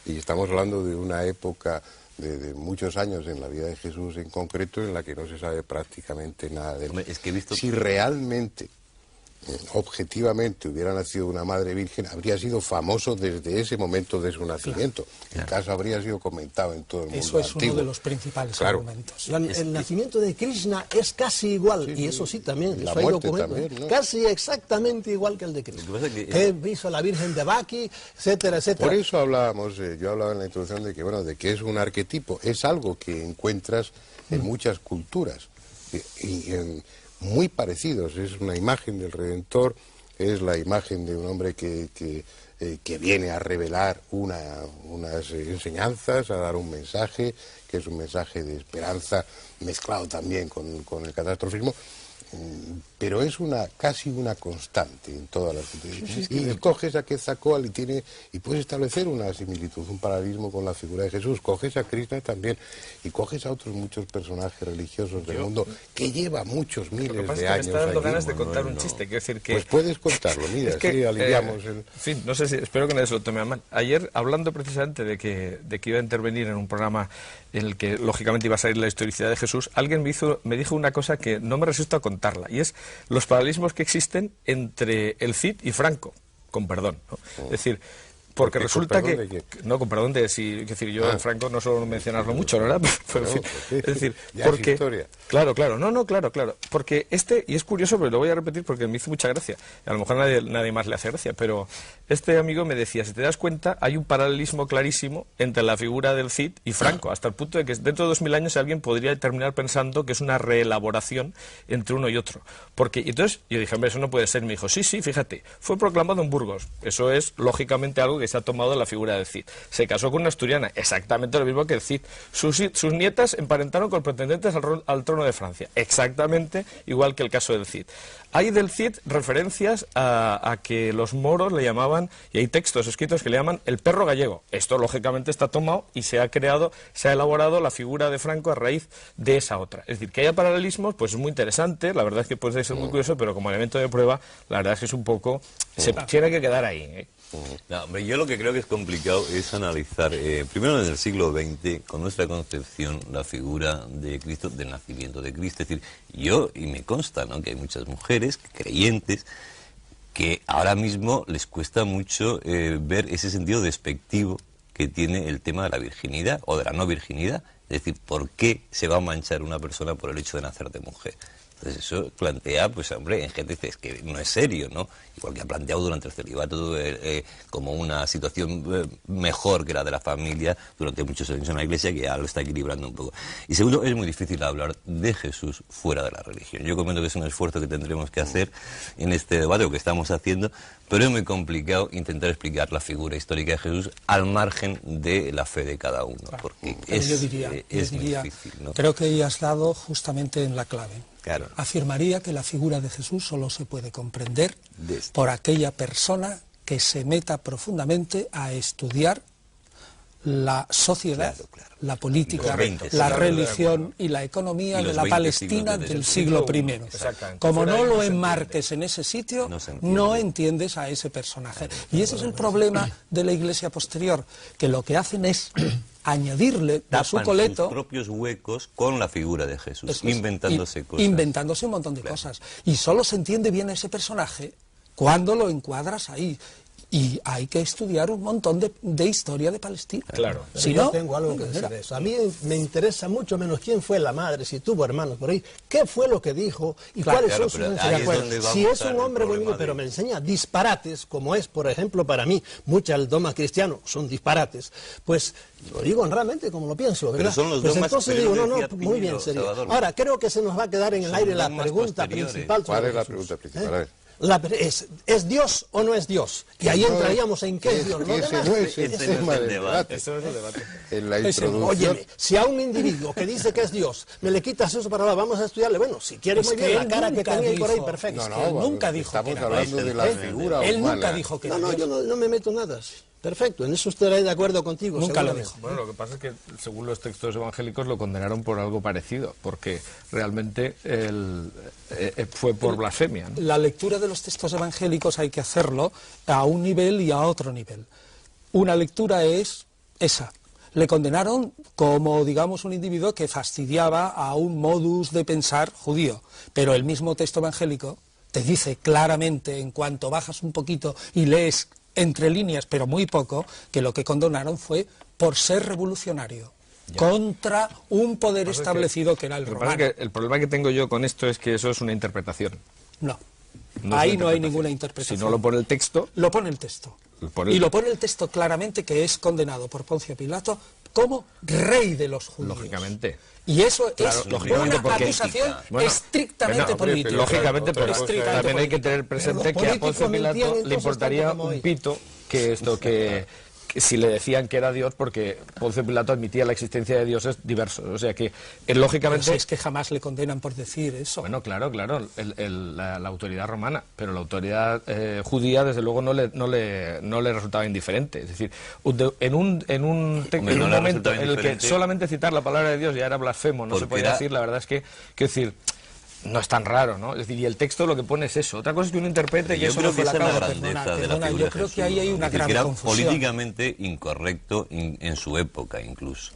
S1: y estamos hablando de una época de muchos años en la vida de Jesús en concreto en la que no se sabe prácticamente nada de él. Si realmente objetivamente hubiera nacido una madre virgen, habría sido famoso desde ese momento de su nacimiento. El caso habría sido comentado en todo el mundo.
S3: Eso es uno de los principales argumentos.
S5: El nacimiento de Krishna es casi igual, y eso sí también,
S1: la
S5: eso hay
S1: muerte
S5: documentos,
S1: también, ¿no?
S5: casi exactamente igual que el de Krishna. Que hizo la Virgen de Baki, etcétera, etcétera.
S1: Por eso hablábamos, yo hablaba en la introducción de que, bueno, de que es un arquetipo, es algo que encuentras en muchas culturas, muy parecidos. Es una imagen del Redentor, es la imagen de un hombre que viene a revelar unas enseñanzas, a dar un mensaje, que es un mensaje de esperanza, mezclado también con el catastrofismo.
S2: pero es casi una constante en todas las situaciones. Y coges a Quetzalcóatl y puedes establecer una similitud, un paralelismo con la figura de Jesús. Coges a Krishna también y coges a otros muchos personajes religiosos del mundo que lleva muchos miles de años.
S4: Lo que pasa es que me está dando ganas de contar un chiste, quiero decir que...
S2: Pues puedes contarlo, mira, es que, sí, aliviamos el...
S4: En fin, no sé si, espero que nadie se lo tome a mal. Ayer, hablando precisamente de que iba a intervenir en un programa en el que lógicamente iba a salir la historicidad de Jesús, alguien me dijo una cosa que no me resisto a contarla, y es los paralelismos que existen entre el Cid y Franco, con perdón, ¿no? Es decir, porque resulta que... No, con perdón de si... Es decir, yo en Franco no suelo mencionarlo mucho, ¿verdad? Pero, en fin, es decir, porque... Claro, claro. Porque y es curioso, pero lo voy a repetir porque me hizo mucha gracia. A lo mejor nadie más le hace gracia, pero este amigo me decía, si te das cuenta, hay un paralelismo clarísimo entre la figura del Cid y Franco, hasta el punto de que dentro de 2000 años alguien podría terminar pensando que es una reelaboración entre uno y otro. Y entonces yo dije, hombre, eso no puede ser. Me dijo, sí, fíjate, fue proclamado en Burgos. Eso es, lógicamente, algo que se ha tomado de la figura del Cid. Se casó con una asturiana, exactamente lo mismo que el Cid. Sus nietas emparentaron con pretendentes al trono de Francia, exactamente igual que el caso del Cid. Hay del Cid referencias a que los moros le llamaban, y hay textos escritos que le llaman el perro gallego. Esto lógicamente está tomado y se ha elaborado la figura de Franco a raíz de esa otra. Es decir, que haya paralelismos, pues es muy interesante, la verdad es que puede ser muy curioso, pero como elemento de prueba, la verdad es que es un poco... se tiene que quedar ahí, ¿eh?
S6: No, hombre, yo lo que creo que es complicado es analizar, primero en el siglo XX, con nuestra concepción, la figura de Cristo, del nacimiento de Cristo. Es decir, y me consta, ¿no?, que hay muchas mujeres creyentes que ahora mismo les cuesta mucho ver ese sentido despectivo que tiene el tema de la virginidad o de la no virginidad. Es decir, ¿por qué se va a manchar una persona por el hecho de nacer de mujer? Entonces eso plantea, pues hombre, en gente es que no es serio, ¿no? Igual que ha planteado durante el celibato como una situación mejor que la de la familia durante muchos años en la Iglesia, que ya lo está equilibrando un poco. Y segundo, es muy difícil hablar de Jesús fuera de la religión. Yo comento que es un esfuerzo que tendremos que hacer en este debate, o que estamos haciendo, pero es muy complicado intentar explicar la figura histórica de Jesús al margen de la fe de cada uno, porque es muy difícil, ¿no?
S3: Creo que has dado justamente en la clave.
S6: Claro.
S3: Afirmaría que la figura de Jesús solo se puede comprender por aquella persona que se meta profundamente a estudiar la sociedad, la política, la religión y la economía de la Palestina del siglo I. Como no lo enmarques en ese sitio, no entiendes a ese personaje. Y ese es el problema de la Iglesia posterior, que lo que hacen es añadirle a su coleto
S6: sus propios huecos con la figura de Jesús, inventándose cosas.
S3: Inventándose un montón de cosas. Y solo se entiende bien ese personaje cuando lo encuadras ahí. Y hay que estudiar un montón de historia de Palestina.
S4: Claro.
S5: Si no, tengo algo que decir de eso. A mí me interesa mucho menos quién fue la madre, si tuvo hermanos por ahí, qué fue lo que dijo y cuáles son sus enseñanzas. Si es un hombre bonito, pero me enseña disparates, como es, por ejemplo, para mí, muchos dogmas cristianos son disparates, pues lo digo realmente como lo pienso, ¿verdad?
S6: Pero son los
S5: pues
S6: dogmas,
S5: entonces digo, no, muy bien, serio. Ahora, creo que se nos va a quedar en el aire la pregunta principal.
S2: ¿Cuál es la pregunta principal? A ver.
S5: ¿Es Dios o no es Dios? Y ahí entraríamos en qué es Dios.
S2: Ese no es el tema del debate. En la introducción...
S5: Óyeme, si a un individuo que dice que es Dios me le quitas eso para hablar, vamos a estudiarle. Bueno, si quieres muy bien, la cara que tenía por ahí, perfecto.
S3: Él nunca dijo que
S2: estamos hablando de la figura humana.
S3: Él nunca dijo que
S5: no, yo no me meto nada. Perfecto, en eso estaré de acuerdo contigo.
S3: Nunca lo dijo.
S4: Bueno, lo que pasa es que según los textos evangélicos lo condenaron por algo parecido, porque realmente fue por blasfemia, ¿no?
S3: La lectura de los textos evangélicos hay que hacerlo a un nivel y a otro nivel. Una lectura es esa. Le condenaron como, digamos, un individuo que fastidiaba a un modus de pensar judío, pero el mismo texto evangélico te dice claramente, en cuanto bajas un poquito y lees entre líneas, pero muy poco, que lo que condenaron fue por ser revolucionario contra un poder establecido que era el romano.
S4: El problema que tengo yo con esto es que eso es una interpretación.
S3: No, ahí no hay ninguna interpretación.
S4: Si no lo pone el texto...
S3: Lo pone el texto. Y lo pone el texto claramente, que es condenado por Poncio Pilato como rey de los judíos.
S4: Lógicamente.
S3: Y eso es una acusación estrictamente política.
S4: Lógicamente, pero también hay que tener presente que a Poncio Pilato le importaría un pito que si le decían que era Dios, porque Poncio Pilato admitía la existencia de dioses diversos. O sea que, lógicamente...
S3: Pues es que jamás le condenan por decir eso.
S4: Bueno, claro, la autoridad romana, pero la autoridad judía, desde luego, no le resultaba indiferente. Es decir, en un momento en el que solamente citar la palabra de Dios ya era blasfemo, no se podía decir, la verdad es que, quiero decir... No es tan raro, ¿no? Es decir, y el texto lo que pone es eso. Otra cosa es que uno interprete y eso no fue la causa.
S3: Yo creo que ahí hay una gran confusión.
S6: Era políticamente incorrecto en su época, incluso.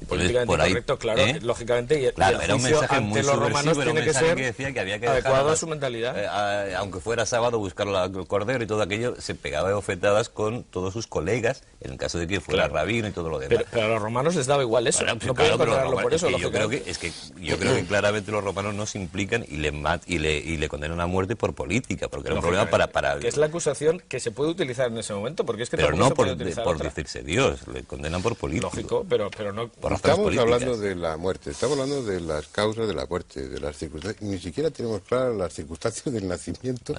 S4: Políticamente por ahí, correcto, claro, lógicamente, y
S6: claro,
S4: el
S6: era un mensaje muy
S4: los romanos tiene que ser
S6: que decía que había que
S4: adecuado a su mentalidad.
S6: Aunque fuera sábado, buscar el cordero y todo aquello, se pegaba de bofetadas con todos sus colegas, en el caso de que fuera rabino y todo lo demás.
S4: Pero a los romanos les daba igual eso, no podían condenarlo por eso.
S6: Yo creo que claramente los romanos no se implican y le condenan a muerte por política, porque era un problema para
S4: que es la acusación que se puede utilizar en ese momento, porque es que
S6: pero no por decirse Dios, le condenan por política.
S4: Lógico, pero no...
S1: Estamos hablando de la muerte, estamos hablando de las causas de la muerte, de las circunstancias. Ni siquiera tenemos claras las circunstancias del nacimiento.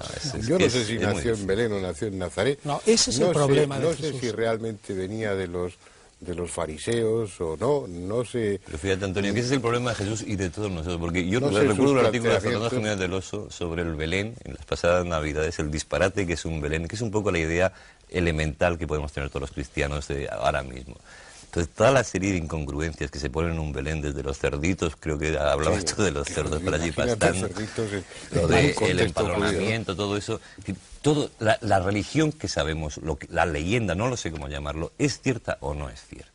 S1: Yo no sé si nació en Belén o nació en Nazaret.
S3: No, ese es el problema de
S1: Jesús. No sé si realmente venía de los fariseos o no sé.
S6: Pero fíjate, Antonio, que ese es el problema de Jesús y de todos nosotros, porque yo recuerdo un artículo de Fernando Jiménez del Oso sobre el Belén en las pasadas Navidades, el disparate que es un Belén, que es un poco la idea elemental que podemos tener todos los cristianos ahora mismo. Entonces, toda la serie de incongruencias que se ponen en un Belén, desde los cerditos, creo que hablaba esto de los cerdos por allí pastando, lo del empadronamiento, todo eso, la religión que sabemos, la leyenda, no lo sé cómo llamarlo, ¿es cierta o no es cierta?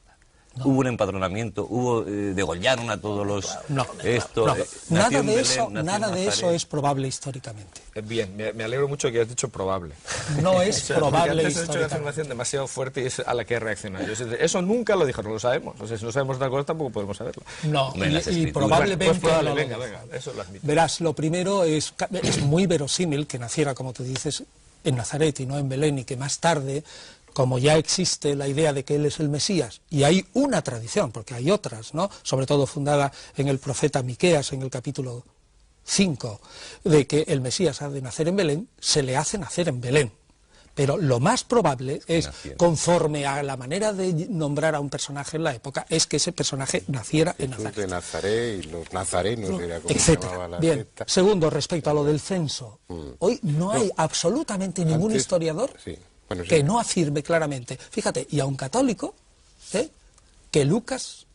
S6: No. Hubo un empadronamiento, degollaron a todos los...
S3: Nada de eso es probable históricamente.
S4: Bien, me alegro mucho que hayas dicho probable.
S3: No es probable
S4: históricamente. Has hecho una afirmación demasiado fuerte y es a la que he reaccionado. Eso nunca lo dijo, no lo sabemos. O sea, si no sabemos otra cosa tampoco podemos saberlo.
S3: No, y probablemente...
S4: Bueno, pues venga, eso lo admito.
S3: Verás, lo primero es muy verosímil que naciera, como tú dices, en Nazaret y no en Belén, y que más tarde... como ya existe la idea de que él es el Mesías, y hay una tradición, porque hay otras, ¿no?, sobre todo fundada en el profeta Miqueas, en el capítulo 5, de que el Mesías ha de nacer en Belén, se le hace nacer en Belén. Pero lo más probable es, conforme a la manera de nombrar a un personaje en la época, es que ese personaje naciera en Nazaret.
S1: De Nazaret y los nazarenos, era como se llamaba la
S3: Bien.
S1: secta.
S3: Segundo, respecto a lo del censo, hoy no hay absolutamente ningún historiador...
S1: Bueno, sí,
S3: que no afirme claramente, fíjate, y a un católico, que Lucas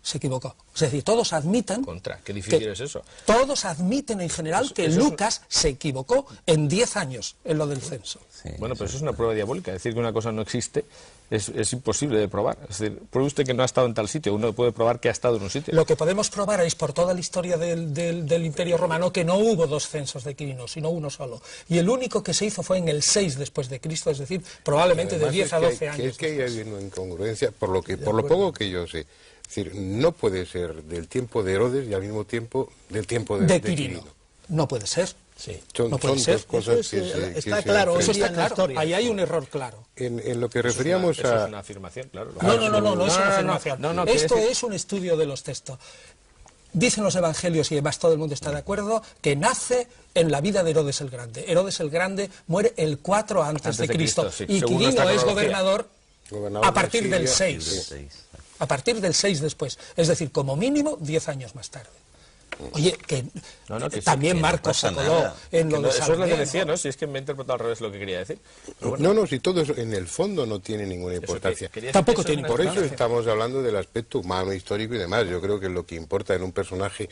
S3: se equivocó. Es decir, todos admitan...
S4: Qué difícil es eso.
S3: Todos admiten en general que Lucas se equivocó en 10 años en lo del censo.
S4: Sí, bueno, pero eso es una prueba diabólica. Decir que una cosa no existe es imposible de probar. Es decir, pruebe usted que no ha estado en tal sitio, uno puede probar que ha estado en un sitio.
S3: Lo que podemos probar es por toda la historia del Imperio Romano que no hubo 2 censos de Quirinos, sino uno solo. Y el único que se hizo fue en el 6 después de Cristo, es decir, probablemente de 10 a 12 años.
S1: Es que hay una incongruencia, por lo poco que yo sé. Es decir, no puede ser del tiempo de Herodes y al mismo tiempo del tiempo de Quirino.
S3: No puede ser.
S5: Sí.
S3: No puede ser.
S1: Dos cosas
S5: está claro.
S3: Eso está claro. Ahí hay un error claro.
S1: En lo que referíamos
S4: eso es una afirmación, claro.
S3: No es una afirmación. Esto es un estudio de los textos. Dicen los evangelios, y además todo el mundo está de acuerdo, que nace en la vida de Herodes el Grande. Herodes el Grande muere el 4 antes de Cristo.
S4: Sí.
S3: Y Quirino es gobernador a partir
S1: de
S3: del
S1: Siria,
S3: 6. A partir del 6 después. Es decir, como mínimo 10 años más tarde. Oye, que también Marcos se coló en lo de
S4: eso es lo que decía, ¿no? Si es que me he interpretado al revés lo que quería decir.
S1: No, si todo eso en el fondo no tiene ninguna importancia.
S3: Tampoco tiene
S1: Por eso estamos hablando del aspecto humano, histórico y demás. Yo creo que lo que importa en un personaje,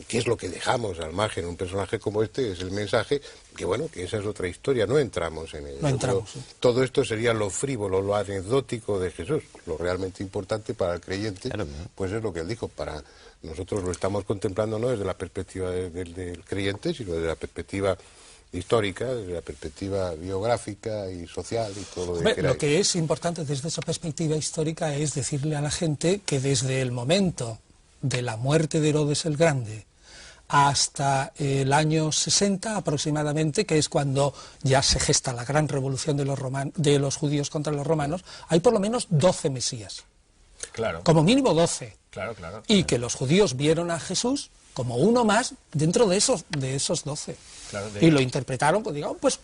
S1: que es lo que dejamos al margen, un personaje como este, es el mensaje, que bueno, que esa es otra historia, no entramos en ello.
S3: No entramos.
S1: Todo esto sería lo frívolo, lo anecdótico de Jesús. Lo realmente importante para el creyente, pues es lo que él dijo, para... Nosotros lo estamos contemplando no desde la perspectiva del creyente, sino desde la perspectiva histórica, desde la perspectiva biográfica y social y todo lo que
S3: Lo que es importante desde esa perspectiva histórica es decirle a la gente que desde el momento de la muerte de Herodes el Grande hasta el año 60 aproximadamente, que es cuando ya se gesta la gran revolución de los judíos contra los romanos, hay por lo menos 12 Mesías.
S4: Claro.
S3: Como mínimo 12.
S4: Claro.
S3: Y que los judíos vieron a Jesús como uno más dentro de esos 12.
S4: Claro,
S3: y lo interpretaron, pues digamos, pues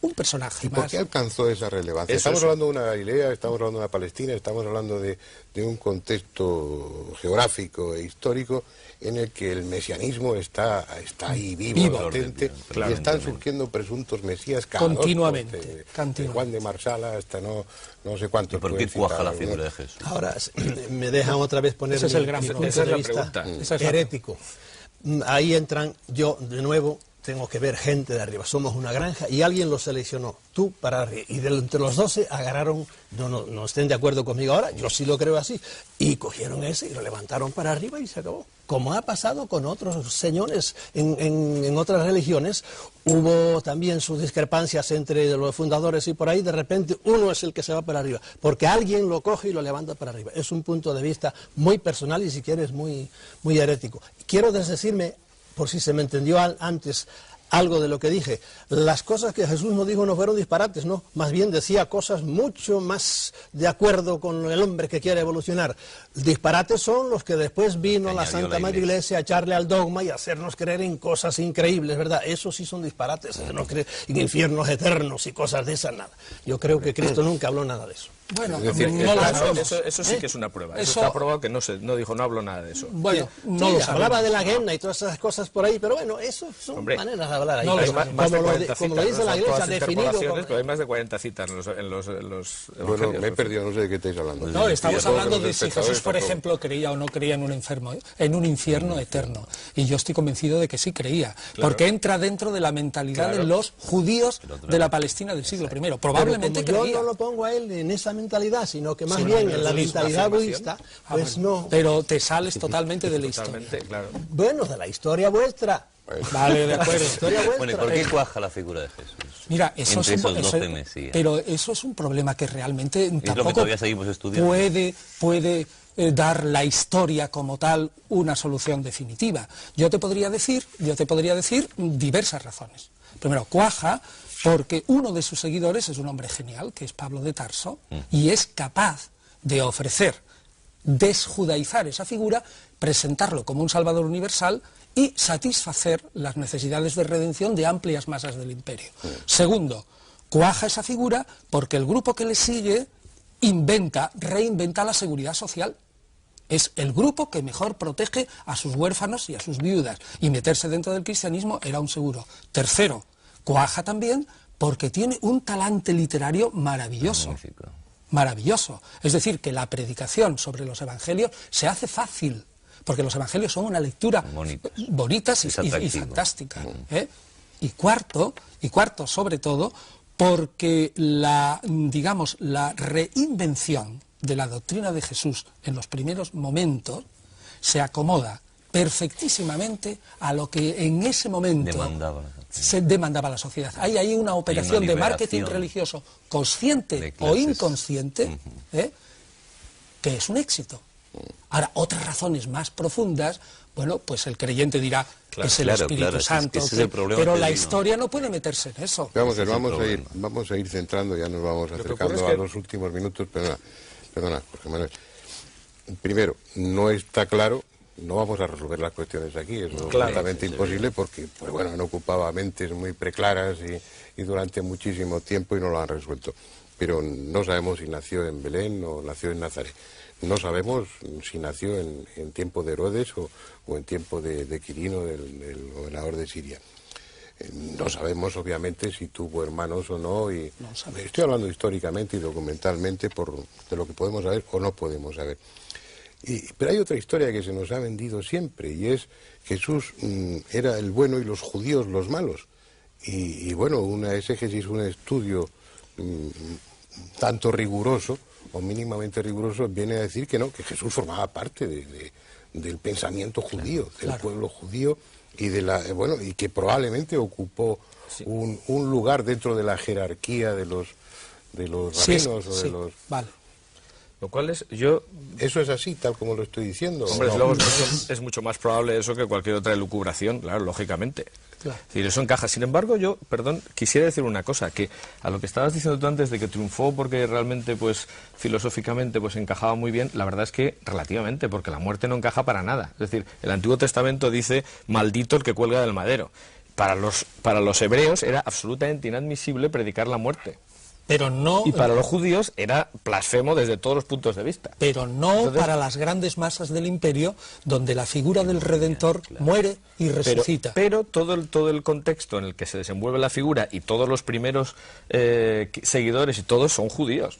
S3: un personaje más.
S2: ¿Por qué alcanzó esa relevancia?
S1: Estamos hablando de una Galilea, estamos hablando de una Palestina, estamos hablando de un contexto geográfico e histórico en el que el mesianismo está ahí vivo, latente, y están surgiendo presuntos mesías cada
S3: continuamente,
S1: de Juan de Marsala hasta no sé cuántos.
S6: ¿Y por qué cuaja la figura de Jesús?
S5: Ahora, me dejan otra vez poner
S3: ese es el gran
S5: mi
S3: punto
S5: de vista herético. Ahí entran, yo de nuevo tengo que ver gente de arriba, somos una granja y alguien los seleccionó, tú para arriba, y entre los 12 agarraron, no estén de acuerdo conmigo ahora, yo sí lo creo así, y cogieron ese y lo levantaron para arriba y se acabó. Como ha pasado con otros señores en otras religiones, hubo también sus discrepancias entre los fundadores y por ahí de repente uno es el que se va para arriba, porque alguien lo coge y lo levanta para arriba. Es un punto de vista muy personal y si quieres muy herético. Quiero desdecirme, por si se me entendió antes algo de lo que dije, las cosas que Jesús no dijo no fueron disparates, no, más bien decía cosas mucho más de acuerdo con el hombre que quiere evolucionar. Disparates son los que después vino la Santa Madre Iglesia a echarle al dogma y a hacernos creer en cosas increíbles, ¿verdad? Eso sí son disparates, no creer en infiernos eternos y cosas de esas, nada. Yo creo que Cristo nunca habló nada de eso.
S3: Bueno,
S4: es decir,
S3: no lo sabemos.
S4: Eso sí que es una prueba. Eso está probado que no dijo, no habló nada de eso.
S3: Bueno, no
S5: sí,
S3: lo sabemos.
S5: Hablaba de la guerra y todas esas cosas por ahí, pero bueno, eso son maneras de hablar ahí.
S3: No,
S5: como lo dice la Iglesia, definido.
S4: Pero hay más de 40 citas en los
S1: Bueno, me he perdido, no sé de qué estáis hablando.
S3: No, estamos hablando de si Jesús, por ejemplo, creía o no creía en un infierno eterno. Y yo estoy convencido de que sí creía, porque entra dentro de la mentalidad de los judíos de la Palestina del siglo I. Probablemente
S5: creía.
S3: Yo
S5: no lo pongo a él en esa mentalidad, sino que más bien en la mentalidad budista, pues no.
S3: Pero te sales totalmente de la historia.
S4: Claro.
S5: Bueno, de la historia vuestra.
S3: Vale, de acuerdo.
S6: Bueno, ¿y por qué cuaja la figura de Jesús?
S3: Mira, eso
S6: entre
S3: es
S6: esos 12 mesías.
S3: Pero eso es un problema que realmente
S6: Es lo que todavía seguimos estudiando.
S3: puede dar la historia como tal una solución definitiva. Yo te podría decir diversas razones. Primero, cuaja porque uno de sus seguidores es un hombre genial, que es Pablo de Tarso, y es capaz de ofrecer, desjudaizar esa figura, presentarlo como un salvador universal y satisfacer las necesidades de redención de amplias masas del imperio. Segundo, cuaja esa figura porque el grupo que le sigue reinventa la seguridad social. Es el grupo que mejor protege a sus huérfanos y a sus viudas, y meterse dentro del cristianismo era un seguro. Tercero, cuaja también porque tiene un talante literario maravilloso.
S6: Magnífico.
S3: Maravilloso. Es decir, que la predicación sobre los evangelios se hace fácil, porque los evangelios son una lectura bonitas y fantástica. Y cuarto, sobre todo, porque la reinvención de la doctrina de Jesús en los primeros momentos se acomoda perfectísimamente a lo que en ese momento se demandaba la sociedad. Hay ahí una operación de marketing religioso consciente o inconsciente, que es un éxito. Ahora, otras razones más profundas, bueno, pues el creyente dirá que es el Espíritu Santo, pero la historia no puede meterse en eso.
S1: Vamos a ir centrando, ya nos vamos acercando a los últimos minutos. Perdona, Jorge Manuel. Primero, no está claro. No vamos a resolver las cuestiones aquí, es completamente imposible porque, pues bueno, han ocupado mentes muy preclaras y durante muchísimo tiempo y no lo han resuelto. Pero no sabemos si nació en Belén o nació en Nazaret. No sabemos si nació en tiempo de Herodes o en tiempo de Quirino, del gobernador de Siria. No sabemos, obviamente, si tuvo hermanos o no. Estoy hablando históricamente y documentalmente de lo que podemos saber o no podemos saber. Pero hay otra historia que se nos ha vendido siempre, y es Jesús era el bueno y los judíos los malos. Y bueno, una exégesis, un estudio tanto riguroso o mínimamente riguroso viene a decir que no, que Jesús formaba parte del pensamiento judío, del pueblo judío, y y que probablemente ocupó un lugar dentro de la jerarquía de los rabinos o de los...
S3: Vale.
S4: Lo cual
S1: ¿Eso es así, tal como lo estoy diciendo?
S4: Hombre, luego es mucho más probable eso que cualquier otra elucubración, claro, lógicamente. Claro. Es decir, eso encaja. Sin embargo, yo, quisiera decir una cosa, que a lo que estabas diciendo tú antes de que triunfó porque realmente, pues, filosóficamente, pues, encajaba muy bien, la verdad es que relativamente, porque la muerte no encaja para nada. Es decir, el Antiguo Testamento dice, maldito el que cuelga del madero. para los hebreos era absolutamente inadmisible predicar la muerte.
S3: Pero no,
S4: y para los judíos era blasfemo desde todos los puntos de vista.
S3: Pero no entonces, para las grandes masas del imperio, donde la figura del Redentor muere y resucita.
S4: Pero todo el contexto en el que se desenvuelve la figura y todos los primeros seguidores y todos son judíos.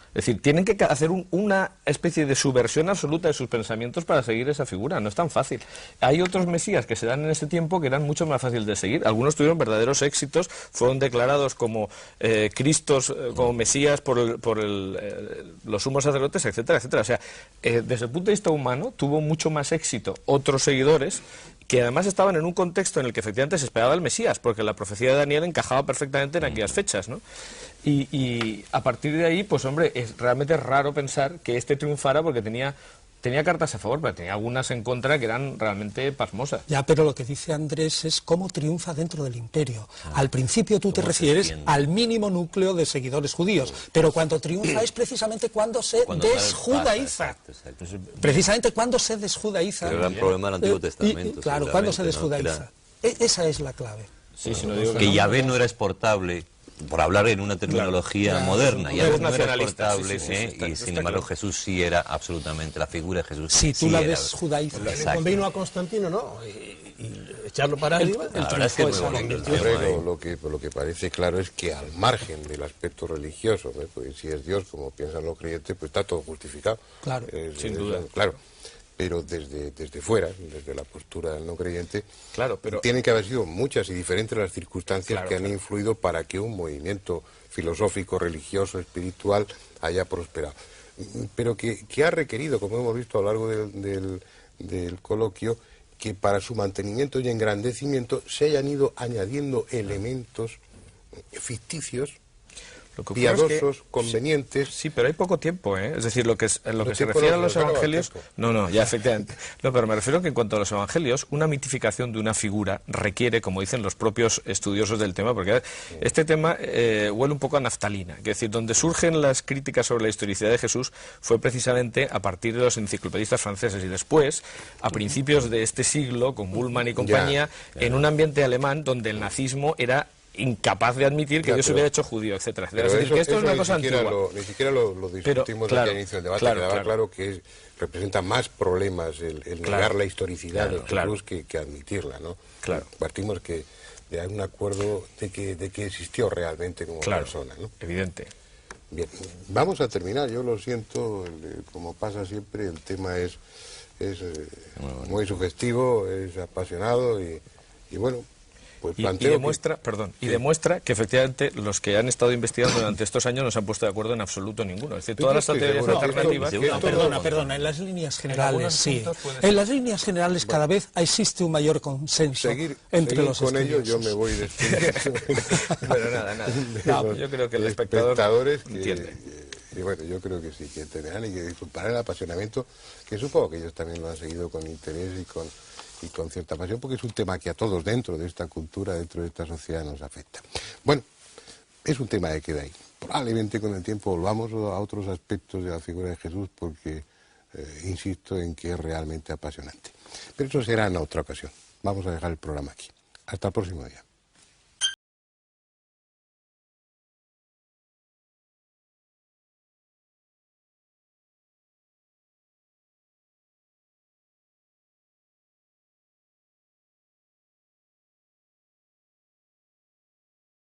S4: Es decir, tienen que hacer una especie de subversión absoluta de sus pensamientos para seguir esa figura. No es tan fácil. Hay otros mesías que se dan en ese tiempo que eran mucho más fáciles de seguir. Algunos tuvieron verdaderos éxitos, fueron declarados como Cristos, como mesías por los sumos sacerdotes, etcétera, etcétera. O sea, desde el punto de vista humano, tuvo mucho más éxito otros seguidores que además estaban en un contexto en el que efectivamente se esperaba el Mesías, porque la profecía de Daniel encajaba perfectamente en aquellas fechas, ¿no? Y a partir de ahí, pues hombre, realmente es raro pensar que este triunfara porque tenía cartas a favor, pero tenía algunas en contra que eran realmente pasmosas.
S3: Ya, pero lo que dice Andrés es cómo triunfa dentro del imperio. Al principio tú te refieres al mínimo núcleo de seguidores judíos, pero cuando triunfa es precisamente cuando se desjudaiza.
S6: Exacto.
S3: Precisamente cuando se desjudaiza.
S6: El gran problema del Antiguo Testamento.
S3: Claro, cuando se desjudaiza. Esa es la clave.
S6: Sí, si no digo que Yahvé no era exportable, por hablar en una terminología moderna, y no era exportable, y sin embargo Jesús sí era absolutamente, la figura de Jesús
S3: sí tú la ves judaíza.
S5: Le convino a Constantino, ¿no? Y echarlo para arriba.
S1: Lo que parece claro es que al margen del aspecto religioso, pues si es Dios, como piensan los creyentes, pues está todo justificado.
S3: Claro,
S4: sin duda.
S1: Claro. Pero desde fuera, desde la postura del no creyente,
S4: claro, pero
S1: tienen que haber sido muchas y diferentes las circunstancias que han influido para que un movimiento filosófico, religioso, espiritual haya prosperado. Pero que ha requerido, como hemos visto a lo largo del coloquio, que para su mantenimiento y engrandecimiento se hayan ido añadiendo elementos ficticios, piadosos, convenientes.
S4: Sí, pero hay poco tiempo, ¿eh? Es decir, lo que se refiere a los evangelios... No, ya efectivamente. No, pero me refiero que en cuanto a los evangelios, una mitificación de una figura requiere, como dicen los propios estudiosos del tema, porque este tema huele un poco a naftalina. Es decir, donde surgen las críticas sobre la historicidad de Jesús fue precisamente a partir de los enciclopedistas franceses y después, a principios de este siglo, con Bullmann y compañía, en un ambiente alemán donde el nazismo era incapaz de admitir que Dios hubiera hecho judío, etcétera. Es decir, que esto es una cosa antigua.
S1: Ni siquiera lo discutimos aquí al inicio del debate, quedaba claro que representa más problemas el negar la historicidad de Jesús que admitirla, ¿no?
S4: Claro.
S1: Partimos de un acuerdo de que existió realmente como persona, ¿no?
S4: Evidente.
S1: Bien, vamos a terminar. Yo lo siento, como pasa siempre, el tema es muy sugestivo, es apasionado y bueno...
S4: Y demuestra que efectivamente los que han estado investigando durante estos años no se han puesto de acuerdo en absoluto ninguno. Es decir, todas las teorías alternativas...
S3: Perdona, en las líneas generales sí. En las líneas generales cada vez existe un mayor consenso entre los
S1: con
S3: estudiosos.
S1: ello yo me voy despidiendo.
S4: Pero nada. Yo creo que el espectador entiende.
S1: Y bueno, yo creo que sí, que entenderán y que disfrutarán el apasionamiento, que supongo que ellos también lo han seguido con interés y con cierta pasión, porque es un tema que a todos dentro de esta cultura, dentro de esta sociedad nos afecta. Bueno, es un tema que queda ahí. Probablemente con el tiempo volvamos a otros aspectos de la figura de Jesús, porque insisto en que es realmente apasionante. Pero eso será en otra ocasión. Vamos a dejar el programa aquí. Hasta el próximo día.